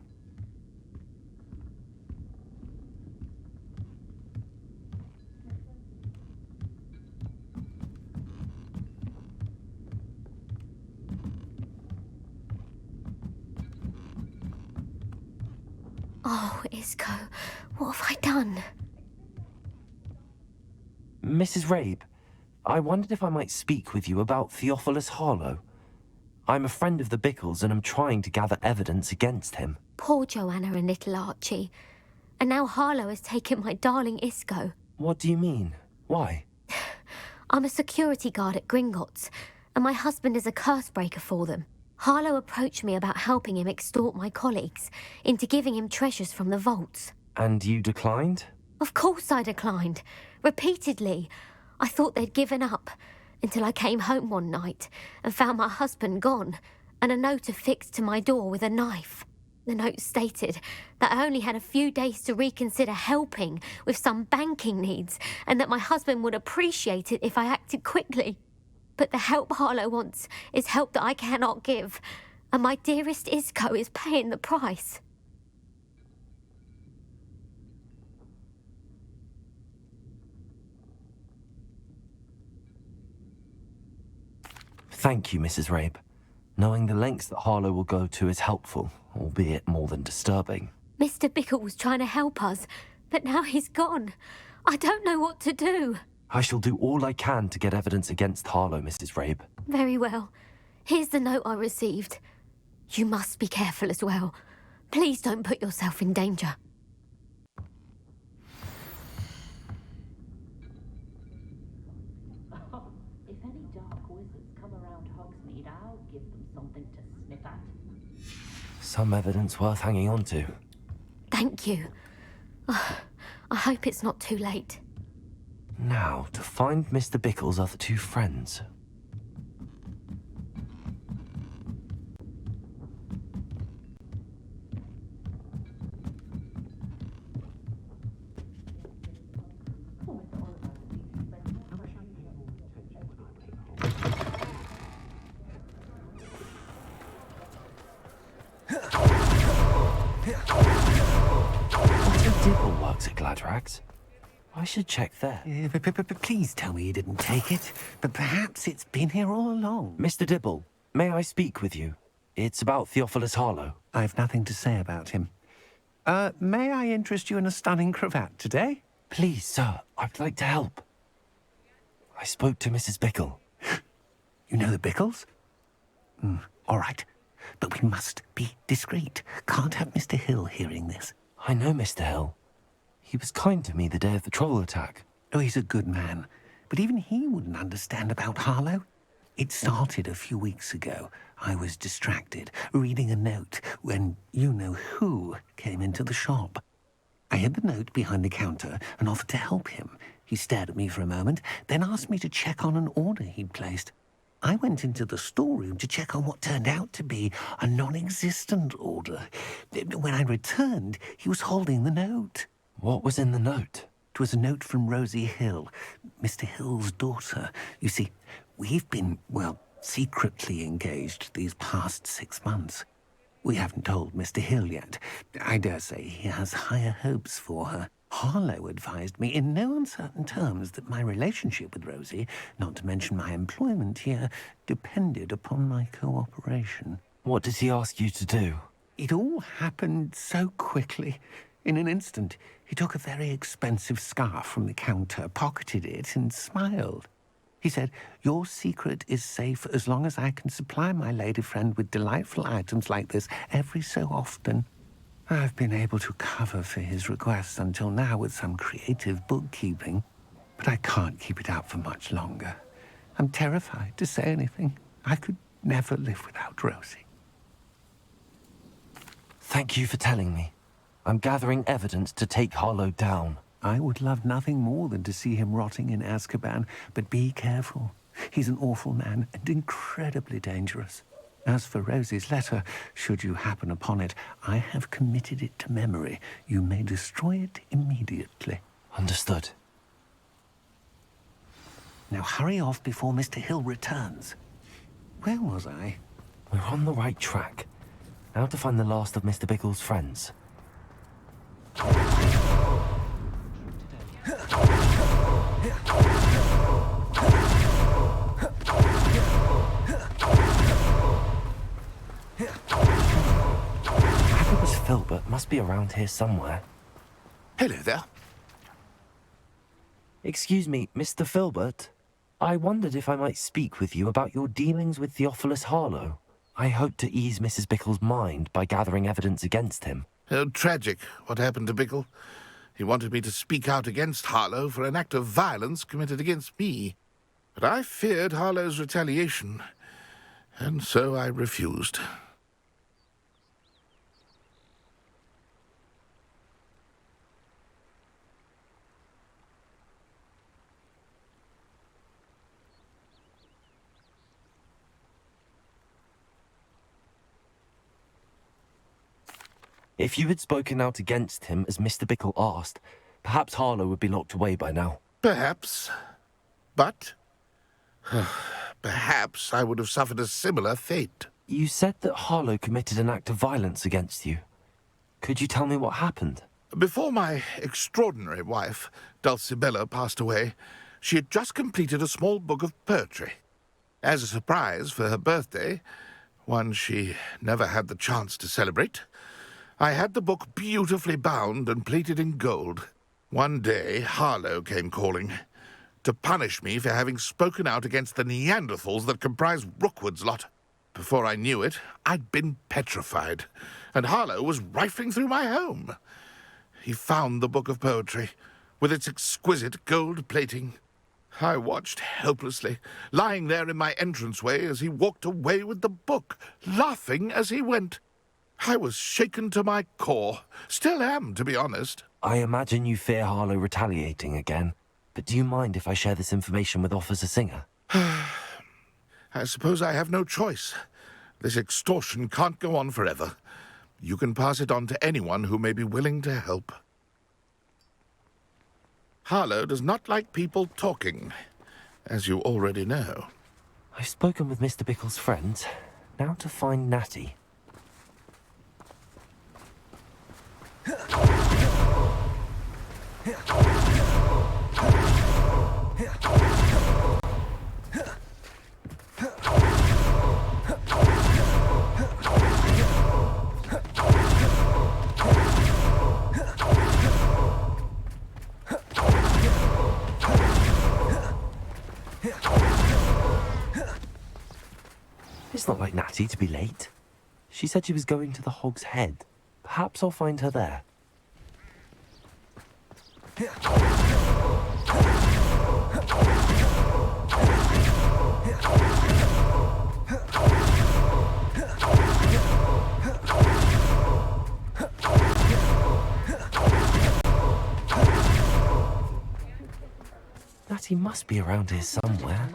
Oh, Isco, what have I done? Mrs. Rabe, I wondered if I might speak with you about Theophilus Harlow. I'm a friend of the Bickles and I'm trying to gather evidence against him. Poor Joanna and little Archie. And now Harlow has taken my darling Isco. What do you mean? Why? I'm a security guard at Gringotts, and my husband is a curse breaker for them. Harlow approached me about helping him extort my colleagues into giving him treasures from the vaults. And you declined? Of course I declined. Repeatedly. I thought they'd given up, until I came home one night and found my husband gone, and a note affixed to my door with a knife. The note stated that I only had a few days to reconsider helping with some banking needs, and that my husband would appreciate it if I acted quickly. But the help Harlow wants is help that I cannot give, and my dearest Isco is paying the price. Thank you, Mrs. Rabe. Knowing the lengths that Harlow will go to is helpful, albeit more than disturbing. Mr. Bickle was trying to help us, but now he's gone. I don't know what to do. I shall do all I can to get evidence against Harlow, Mrs. Rabe. Very well. Here's the note I received. You must be careful as well. Please don't put yourself in danger. If any dark wizards come around Hogsmeade, I'll give them something to sniff at. Some evidence worth hanging on to. Thank you. I hope it's not too late. Now, to find Mr. Bickle's other two friends. Dibble works at Gladrags. I should check there. Please tell me you didn't take it. But perhaps it's been here all along. Mr. Dibble, may I speak with you? It's about Theophilus Harlow. I've nothing to say about him. May I interest you in a stunning cravat today? Please, sir, I'd like to help. I spoke to Mrs. Bickle. You know the Bickles? All right. But we must be discreet. Can't have Mr. Hill hearing this. I know Mr. Hill. He was kind to me the day of the troll attack. Oh, he's a good man. But even he wouldn't understand about Harlow. It started a few weeks ago. I was distracted, reading a note, when you-know-who came into the shop. I hid the note behind the counter and offered to help him. He stared at me for a moment, then asked me to check on an order he'd placed. I went into the storeroom to check on what turned out to be a non-existent order. When I returned, he was holding the note. What was in the note? It was a note from Rosie Hill, Mr. Hill's daughter. You see, we've been, well, secretly engaged these past 6 months. We haven't told Mr. Hill yet. I dare say he has higher hopes for her. Harlow advised me in no uncertain terms that my relationship with Rosie, not to mention my employment here, depended upon my cooperation. What did he ask you to do? It all happened so quickly. In an instant, he took a very expensive scarf from the counter, pocketed it, and smiled. He said, "Your secret is safe as long as I can supply my lady friend with delightful items like this every so often." I've been able to cover for his requests until now with some creative bookkeeping, but I can't keep it up for much longer. I'm terrified to say anything. I could never live without Rosie. Thank you for telling me. I'm gathering evidence to take Harlow down. I would love nothing more than to see him rotting in Azkaban, but be careful. He's an awful man and incredibly dangerous. As for Rosie's letter, should you happen upon it, I have committed it to memory. You may destroy it immediately. Understood. Now hurry off before Mr. Hill returns. Where was I? We're on the right track. Now to find the last of Mr. Bickle's friends. Filbert must be around here somewhere. Hello there. Excuse me, Mr. Filbert. I wondered if I might speak with you about your dealings with Theophilus Harlow. I hope to ease Mrs. Bickle's mind by gathering evidence against him. Oh, tragic what happened to Bickle. He wanted me to speak out against Harlow for an act of violence committed against me. But I feared Harlow's retaliation, and so I refused. If you had spoken out against him as Mr. Bickle asked, perhaps Harlow would be locked away by now. Perhaps. But perhaps I would have suffered a similar fate. You said that Harlow committed an act of violence against you. Could you tell me what happened? Before my extraordinary wife, Dulcibella, passed away, she had just completed a small book of poetry. As a surprise for her birthday, one she never had the chance to celebrate, I had the book beautifully bound and plated in gold. One day, Harlow came calling to punish me for having spoken out against the Neanderthals that comprise Rookwood's lot. Before I knew it, I'd been petrified, and Harlow was rifling through my home. He found the book of poetry, with its exquisite gold plating. I watched helplessly, lying there in my entranceway as he walked away with the book, laughing as he went. I was shaken to my core. Still am, to be honest. I imagine you fear Harlow retaliating again, but do you mind if I share this information with Officer Singer? I suppose I have no choice. This extortion can't go on forever. You can pass it on to anyone who may be willing to help. Harlow does not like people talking, as you already know. I've spoken with Mr. Bickle's friends. Now to find Natty. Is he to be late? She said she was going to the Hog's Head. Perhaps I'll find her there. Natty must be around here somewhere.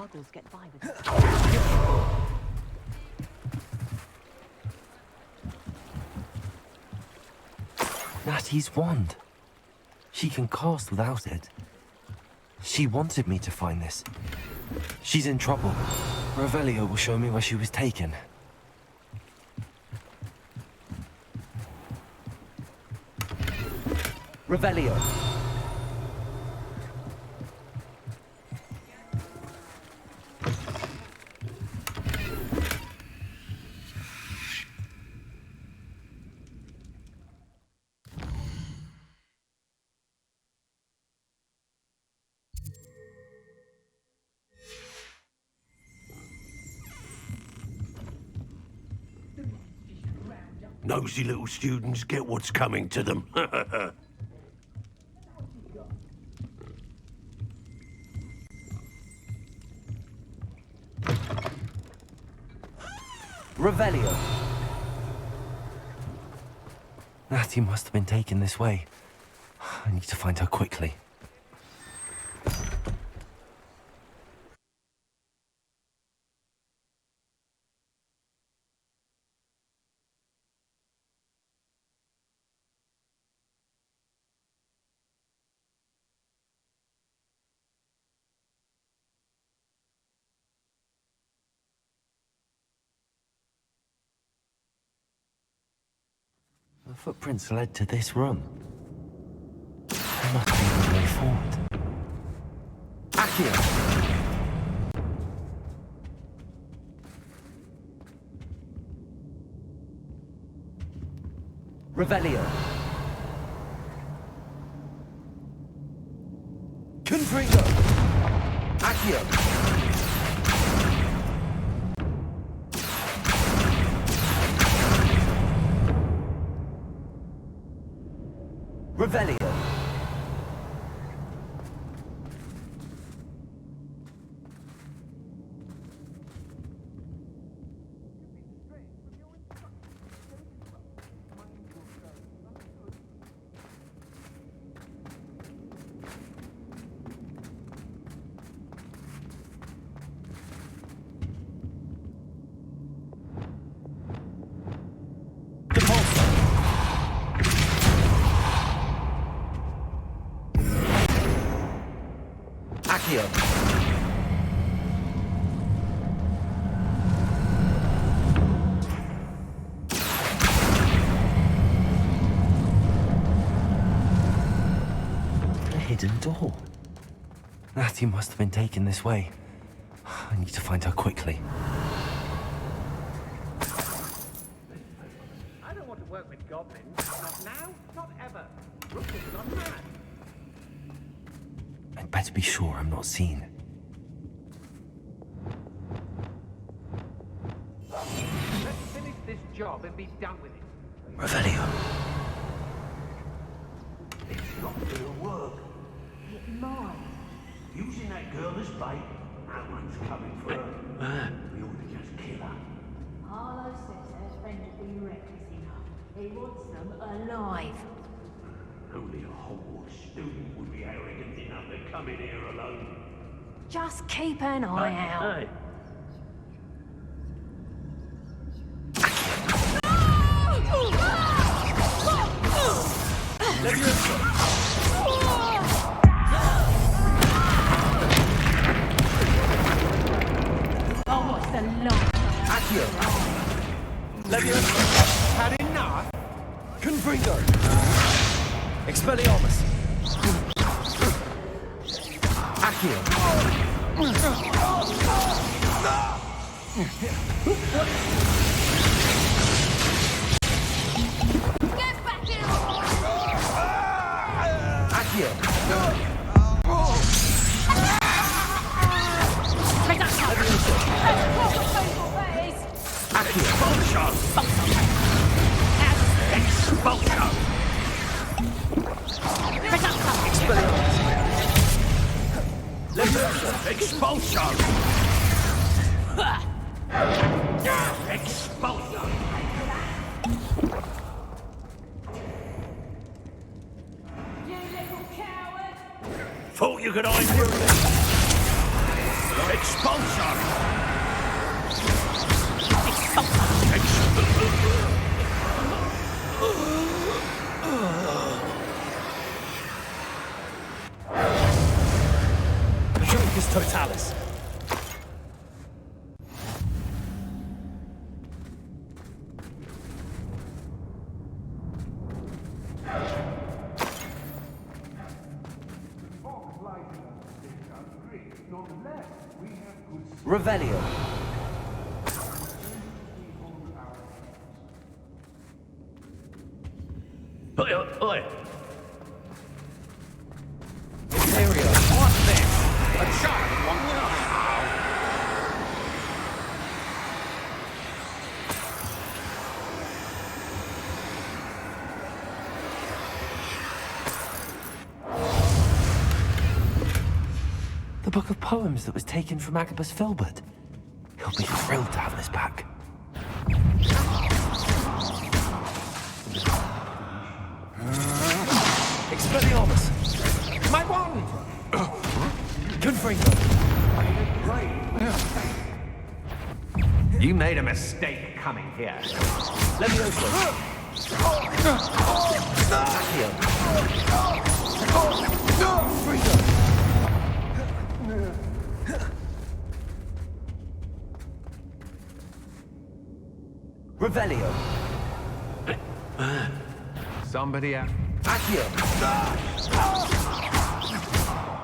Natty's wand. She can cast without it. She wanted me to find this. She's in trouble. Revelio will show me where she was taken. Revelio. Nosy little students get what's coming to them. Revelio. Natty must have been taken this way. I need to find her quickly. The footprints led to this room. There must be a way forward. Accio! Revelio. Confringo. Accio. Revelio. Accio. A hidden door. Natty must have been taken this way. I need to find her quickly. I don't want to work with goblins. Not now, not ever. Rook is not mad. I'd better be sure I'm not seen. Let's finish this job and be done with it. Revelio. It's not gonna work. It might. Using that girl as bait, no one's coming for her. We ought to just kill her. Harlow says her friend has been reckless enough. He wants them alive. Only a Hogwarts student would be arrogant enough to come in here alone. Just keep an eye out. Hey. Oh, what's the lot? Accio. Leviosa. Had enough? Confringo. Expelliarmus. Accio. Get back here! Accio. Take that cover! That's proper painful, that is! Accio. Leviosa! Expulsion! Expulsion! You little coward! Thought you could hide your expulsion! Majonicus Totalis. Revelio. Oi, oi. Imperial, what's this? A child wants The book of poems that was taken from Agabus Filbert. He'll be thrilled to have this back. Expelliarmus! My wand! Confringo! You made a mistake coming here. Leviosa! Accio! Confringo! Revelio. Somebody out. Accio!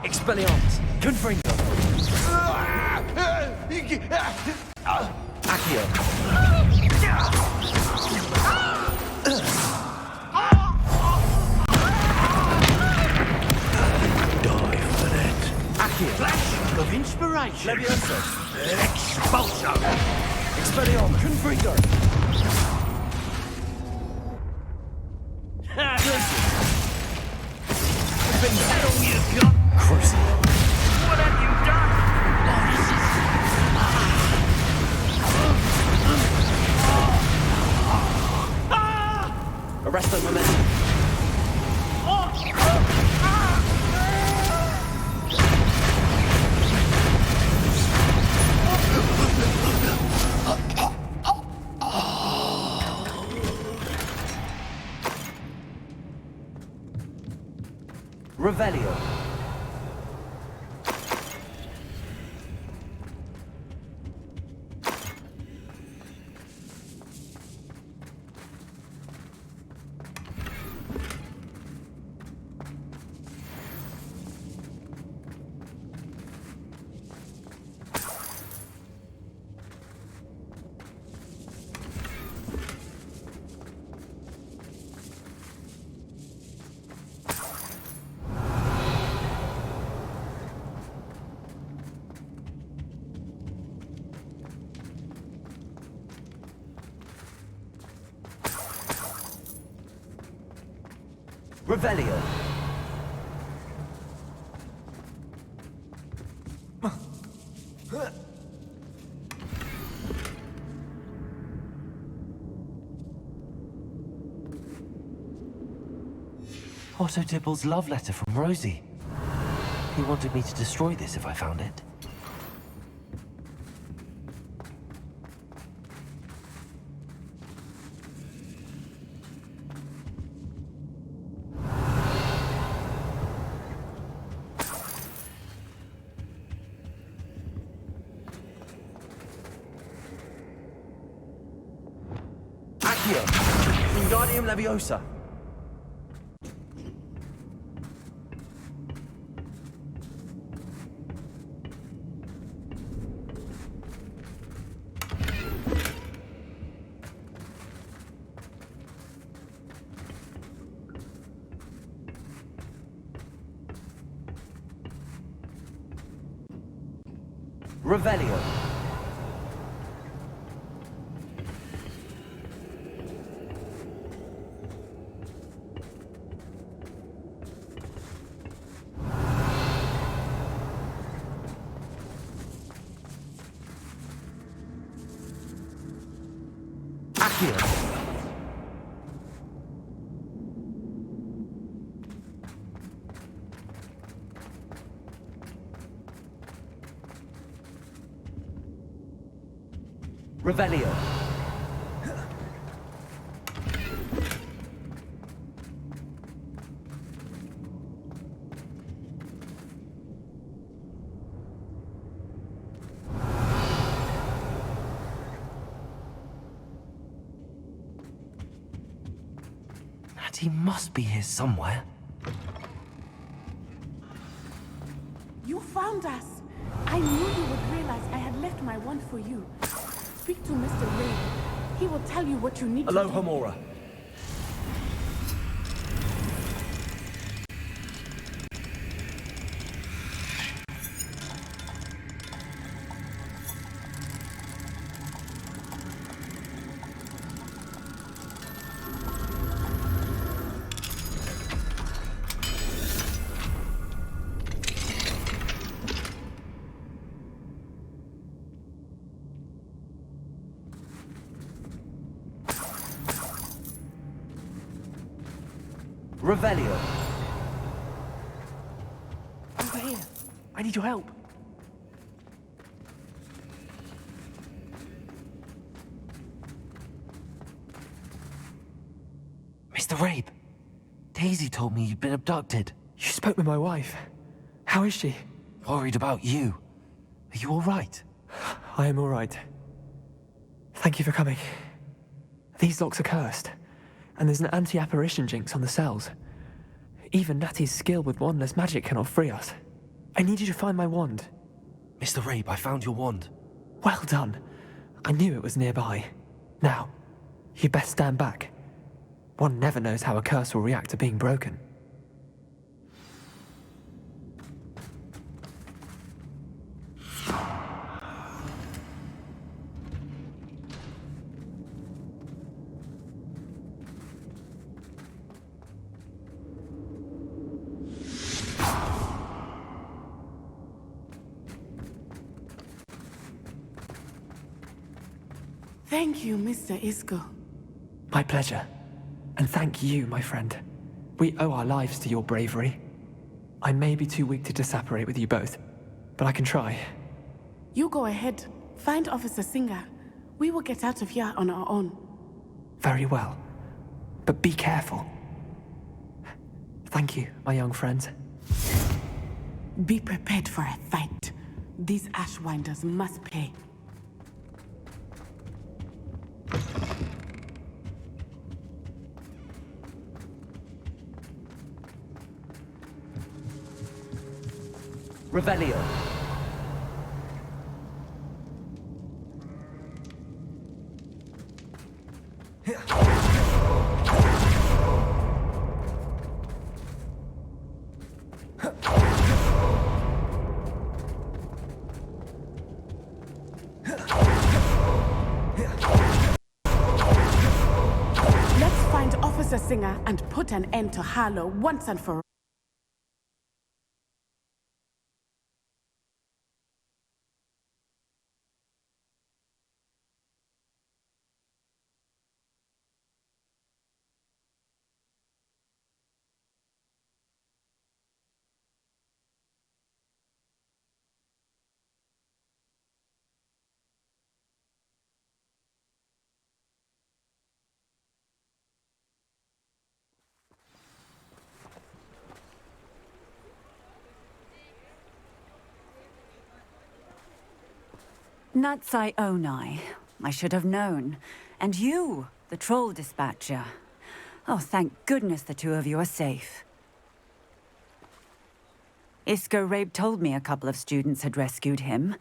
Expelliarmus! Confringo! Accio! Die for it! Accio! Flash of inspiration! Leviosa! Expulsion! Expelliarmus! Confringo! Is that all you've got? Crucible! What have you done? Arresto momentum. Revelio. Revelio. Otto Dibble's love letter from Rosie. He wanted me to destroy this if I found it. Accio! Wingardium Leviosa! Revelio. here. Revelio. He must be here somewhere. You found us! I knew you would realize I had left my wand for you. Speak to Mr. Ray. He will tell you what you need to do. Aloha, Mora. Revelio. Over here. I need your help. Mr. Rabe, Daisy told me you'd been abducted. You spoke with my wife. How is she? Worried about you. Are you all right? I am all right. Thank you for coming. These locks are cursed, and there's an anti-apparition jinx on the cells. Even Natty's skill with wandless magic cannot free us. I need you to find my wand. Mr. Rabe, I found your wand. Well done. I knew it was nearby. Now, you best stand back. One never knows how a curse will react to being broken. Thank you, Mr. Isco. My pleasure. And thank you, my friend. We owe our lives to your bravery. I may be too weak to disapparate with you both, but I can try. You go ahead. Find Officer Singer. We will get out of here on our own. Very well. But be careful. Thank you, my young friends. Be prepared for a fight. These Ashwinders must pay. Revelio. Let's find Officer Singer and put an end to Harlow once and for all. Natsai Onai. I should have known. And you, the troll dispatcher. Oh, thank goodness the two of you are safe. Isco Rabe told me a couple of students had rescued him.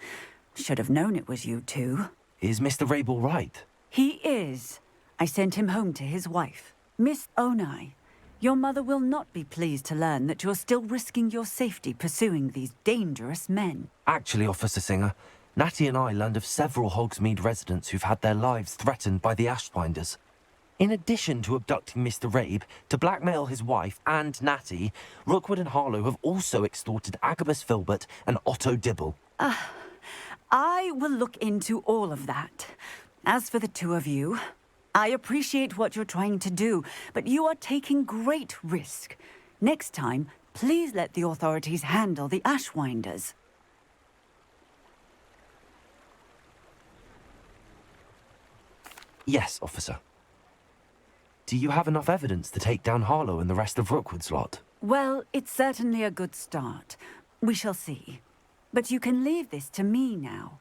Should have known it was you two. Is Mr. Rabe all right? He is. I sent him home to his wife. Miss Onai, your mother will not be pleased to learn that you're still risking your safety pursuing these dangerous men. Actually, Officer Singer, Natty and I learned of several Hogsmeade residents who've had their lives threatened by the Ashwinders. In addition to abducting Mr. Rabe to blackmail his wife and Natty, Rookwood and Harlow have also extorted Agabus Filbert and Otto Dibble. I will look into all of that. As for the two of you, I appreciate what you're trying to do, but you are taking great risk. Next time, please let the authorities handle the Ashwinders. Yes, officer. Do you have enough evidence to take down Harlow and the rest of Rookwood's lot? Well, it's certainly a good start. We shall see. But you can leave this to me now.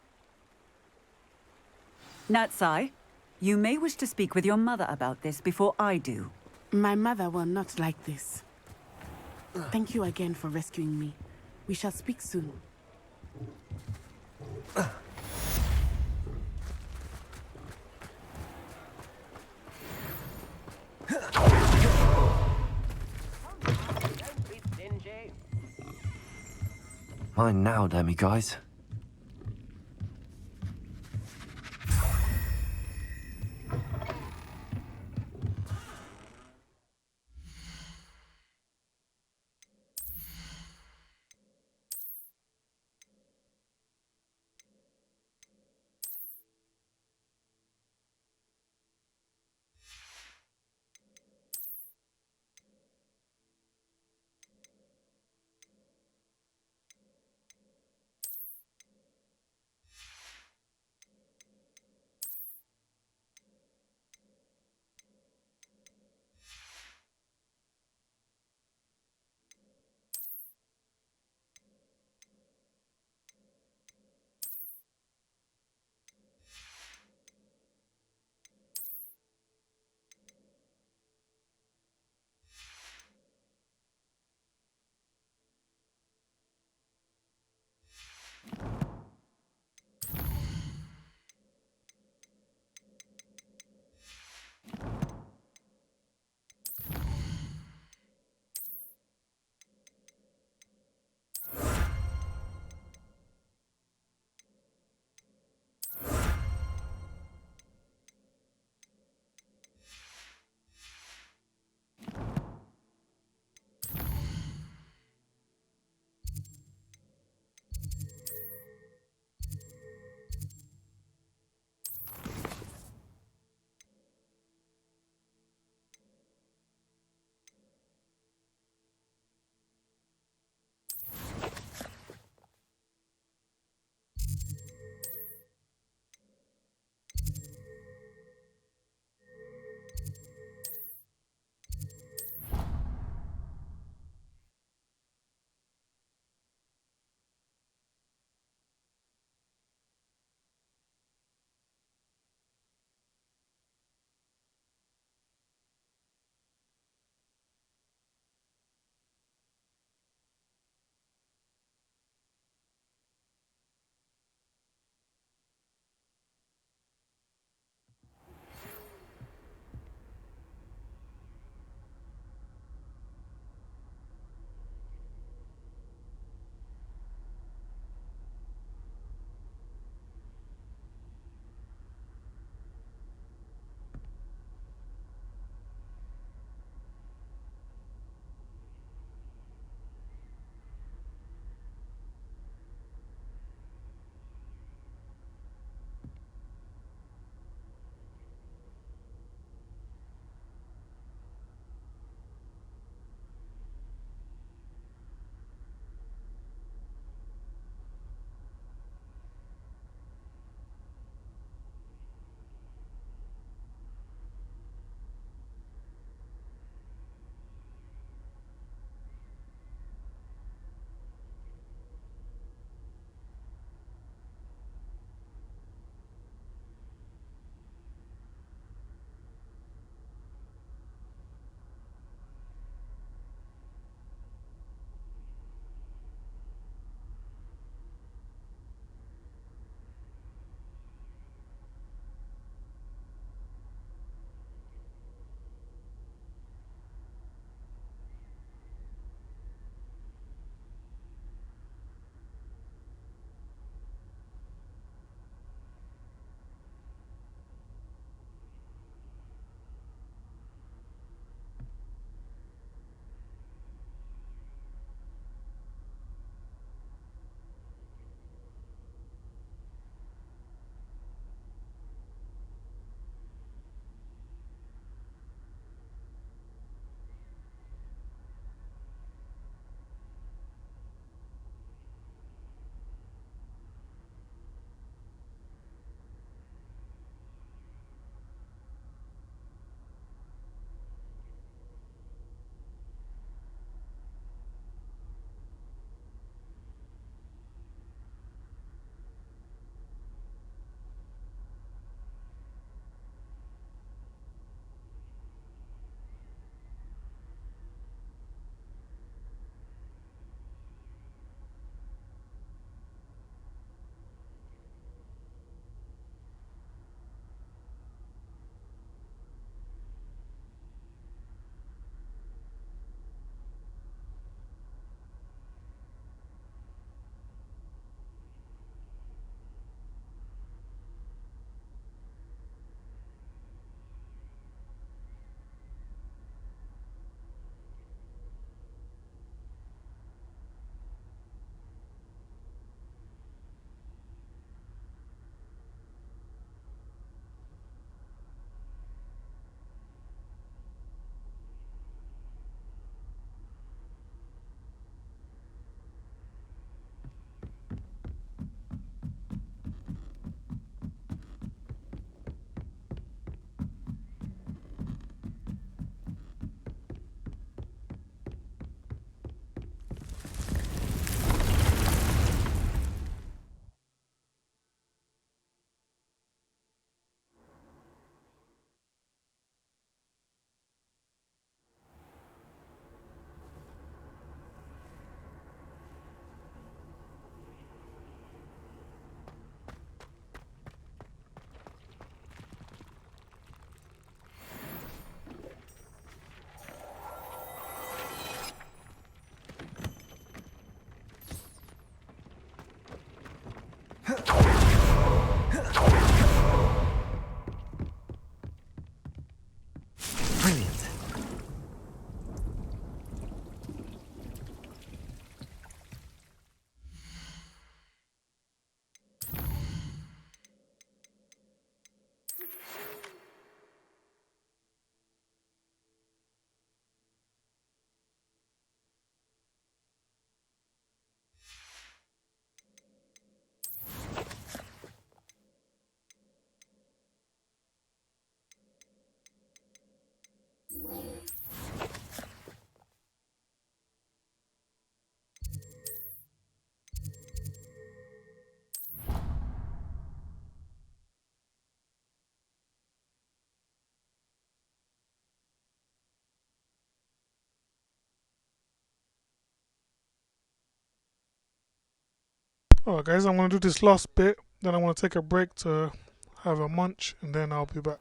Natsai, you may wish to speak with your mother about this before I do. My mother will not like this. Thank you again for rescuing me. We shall speak soon. Mine now, demi-guys. Alright guys, I'm gonna do this last bit, then I'm gonna take a break to have a munch, and then I'll be back.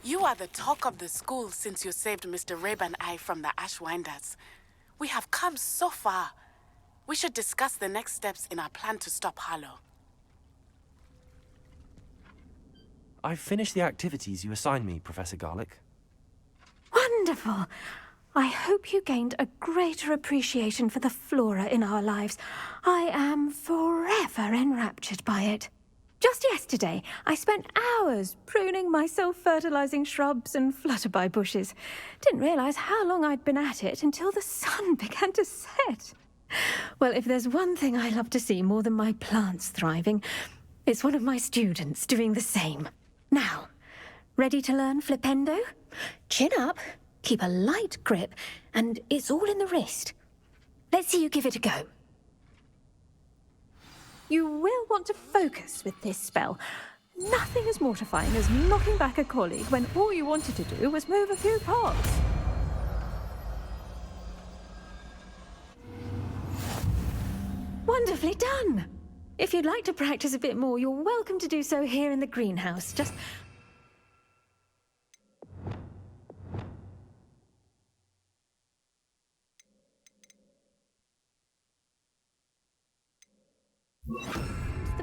You are the talk of the school since you saved Mr. Reb and I from the Ashwinders. We have come so far. We should discuss the next steps in our plan to stop Harlow. I've finished the activities you assigned me, Professor Garlick. Wonderful. I hope you gained a greater appreciation for the flora in our lives. I am forever enraptured by it. Just yesterday, I spent hours pruning my self-fertilizing shrubs and flutterby bushes. Didn't realize how long I'd been at it until the sun began to set. Well, if there's one thing I love to see more than my plants thriving, it's one of my students doing the same. Now, ready to learn Flipendo? Chin up, keep a light grip, and it's all in the wrist. Let's see you give it a go. You will want to focus with this spell. Nothing as mortifying as knocking back a colleague when all you wanted to do was move a few pots. Wonderfully done! If you'd like to practice a bit more, you're welcome to do so here in the greenhouse. Just...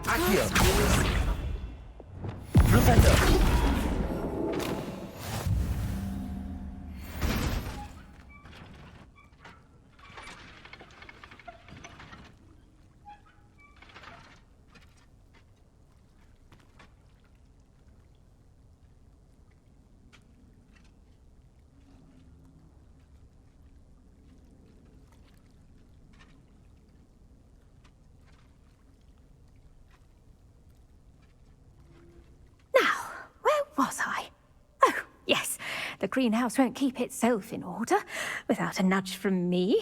Accio! Flipendo! Was I? Oh, yes. The greenhouse won't keep itself in order without a nudge from me.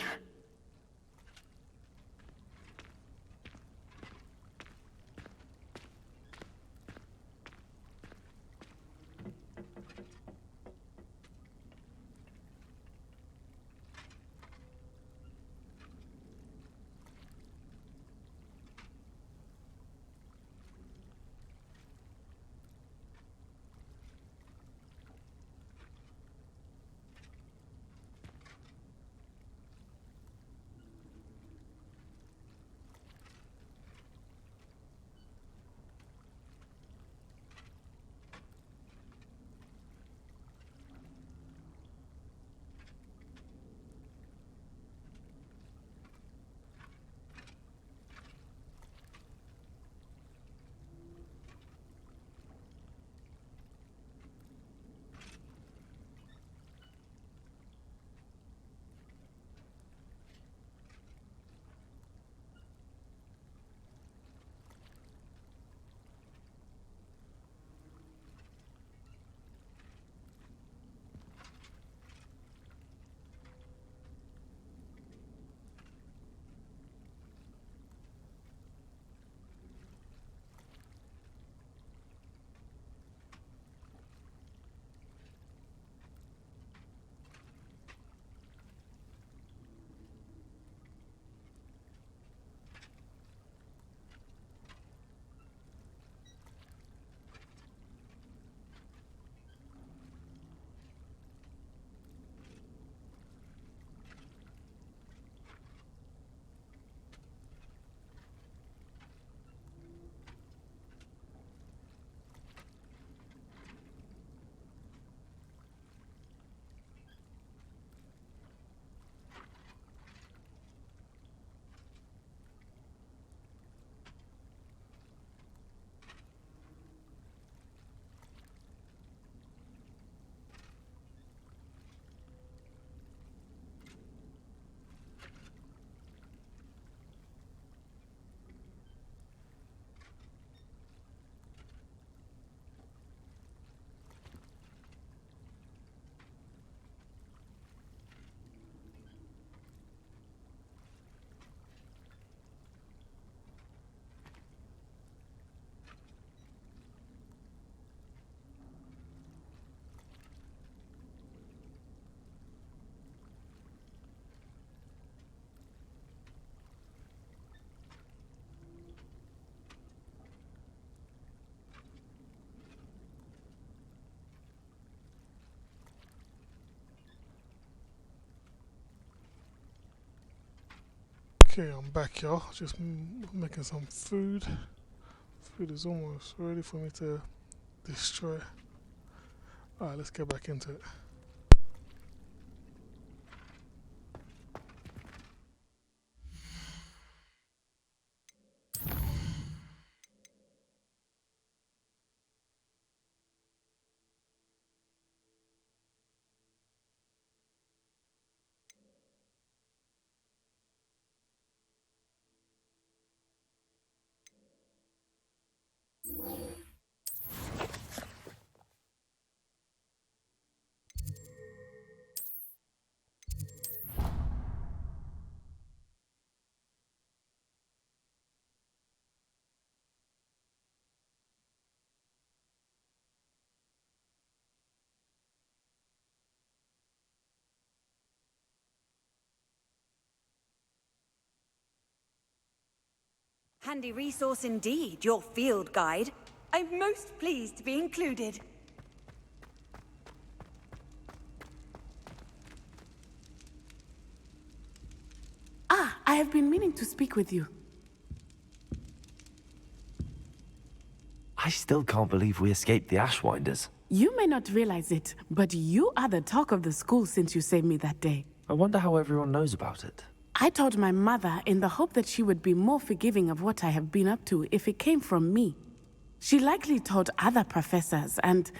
Okay, I'm back, y'all. Just making some food. Food is almost ready for me to destroy. Alright, let's get back into it. Handy resource indeed, your field guide. I'm most pleased to be included. Ah, I have been meaning to speak with you. I still can't believe we escaped the Ashwinders. You may not realize it, but you are the talk of the school since you saved me that day. I wonder how everyone knows about it. I told my mother in the hope that she would be more forgiving of what I have been up to if it came from me. She likely told other professors, and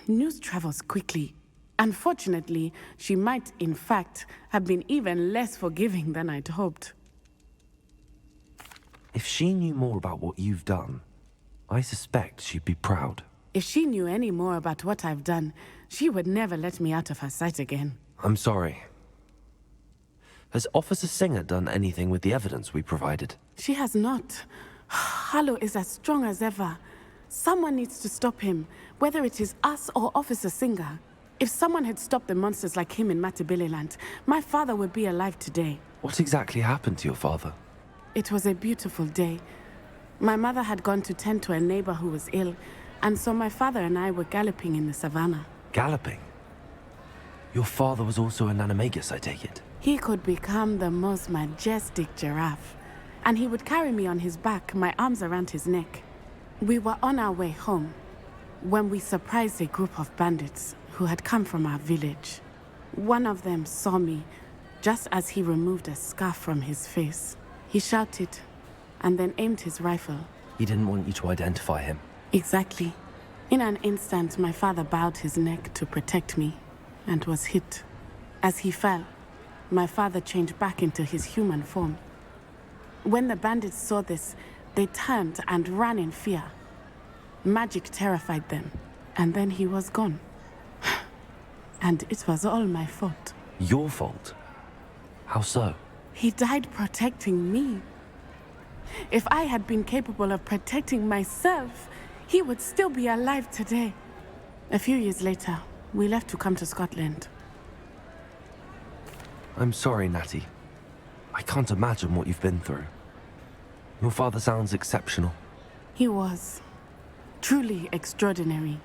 news travels quickly. Unfortunately, she might, in fact, have been even less forgiving than I'd hoped. If she knew more about what you've done, I suspect she'd be proud. If she knew any more about what I've done, she would never let me out of her sight again. I'm sorry. Has Officer Singer done anything with the evidence we provided? She has not. Harlow is as strong as ever. Someone needs to stop him, whether it is us or Officer Singer. If someone had stopped the monsters like him in Matabeleland, my father would be alive today. What exactly happened to your father? It was a beautiful day. My mother had gone to tend to a neighbor who was ill, and so my father and I were galloping in the savannah. Galloping? Your father was also an animagus, I take it? He could become the most majestic giraffe, and he would carry me on his back, my arms around his neck. We were on our way home when we surprised a group of bandits who had come from our village. One of them saw me just as he removed a scarf from his face. He shouted and then aimed his rifle. He didn't want you to identify him. Exactly. In an instant, my father bowed his neck to protect me and was hit. As he fell, my father changed back into his human form. When the bandits saw this, they turned and ran in fear. Magic terrified them, and then he was gone. And it was all my fault. Your fault? How so? He died protecting me. If I had been capable of protecting myself, he would still be alive today. A few years later, we left to come to Scotland. I'm sorry, Natty. I can't imagine what you've been through. Your father sounds exceptional. He was. Truly extraordinary.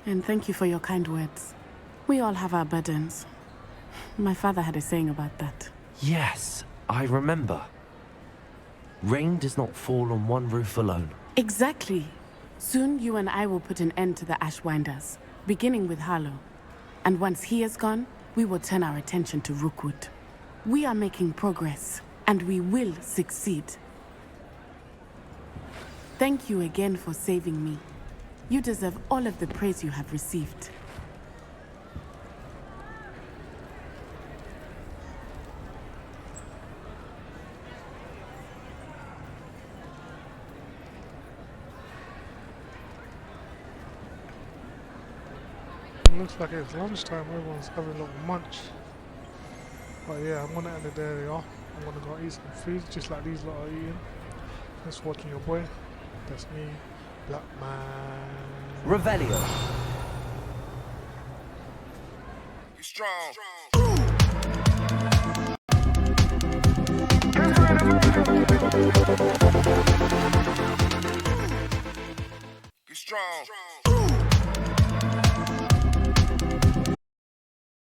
And thank you for your kind words. We all have our burdens. My father had a saying about that. Yes, I remember. Rain does not fall on one roof alone. Exactly. Soon you and I will put an end to the Ashwinders, beginning with Harlow. And once he is gone, we will turn our attention to Rookwood. We are making progress, and we will succeed. Thank you again for saving me. You deserve all of the praise you have received. Looks like it's lunchtime, everyone's having a little munch. But yeah, I'm gonna end it there, y'all. I'm gonna go eat some food, just like these lot are eating. Thanks for watching your boy. That's me, Black Man. Revelio. You strong. You strong.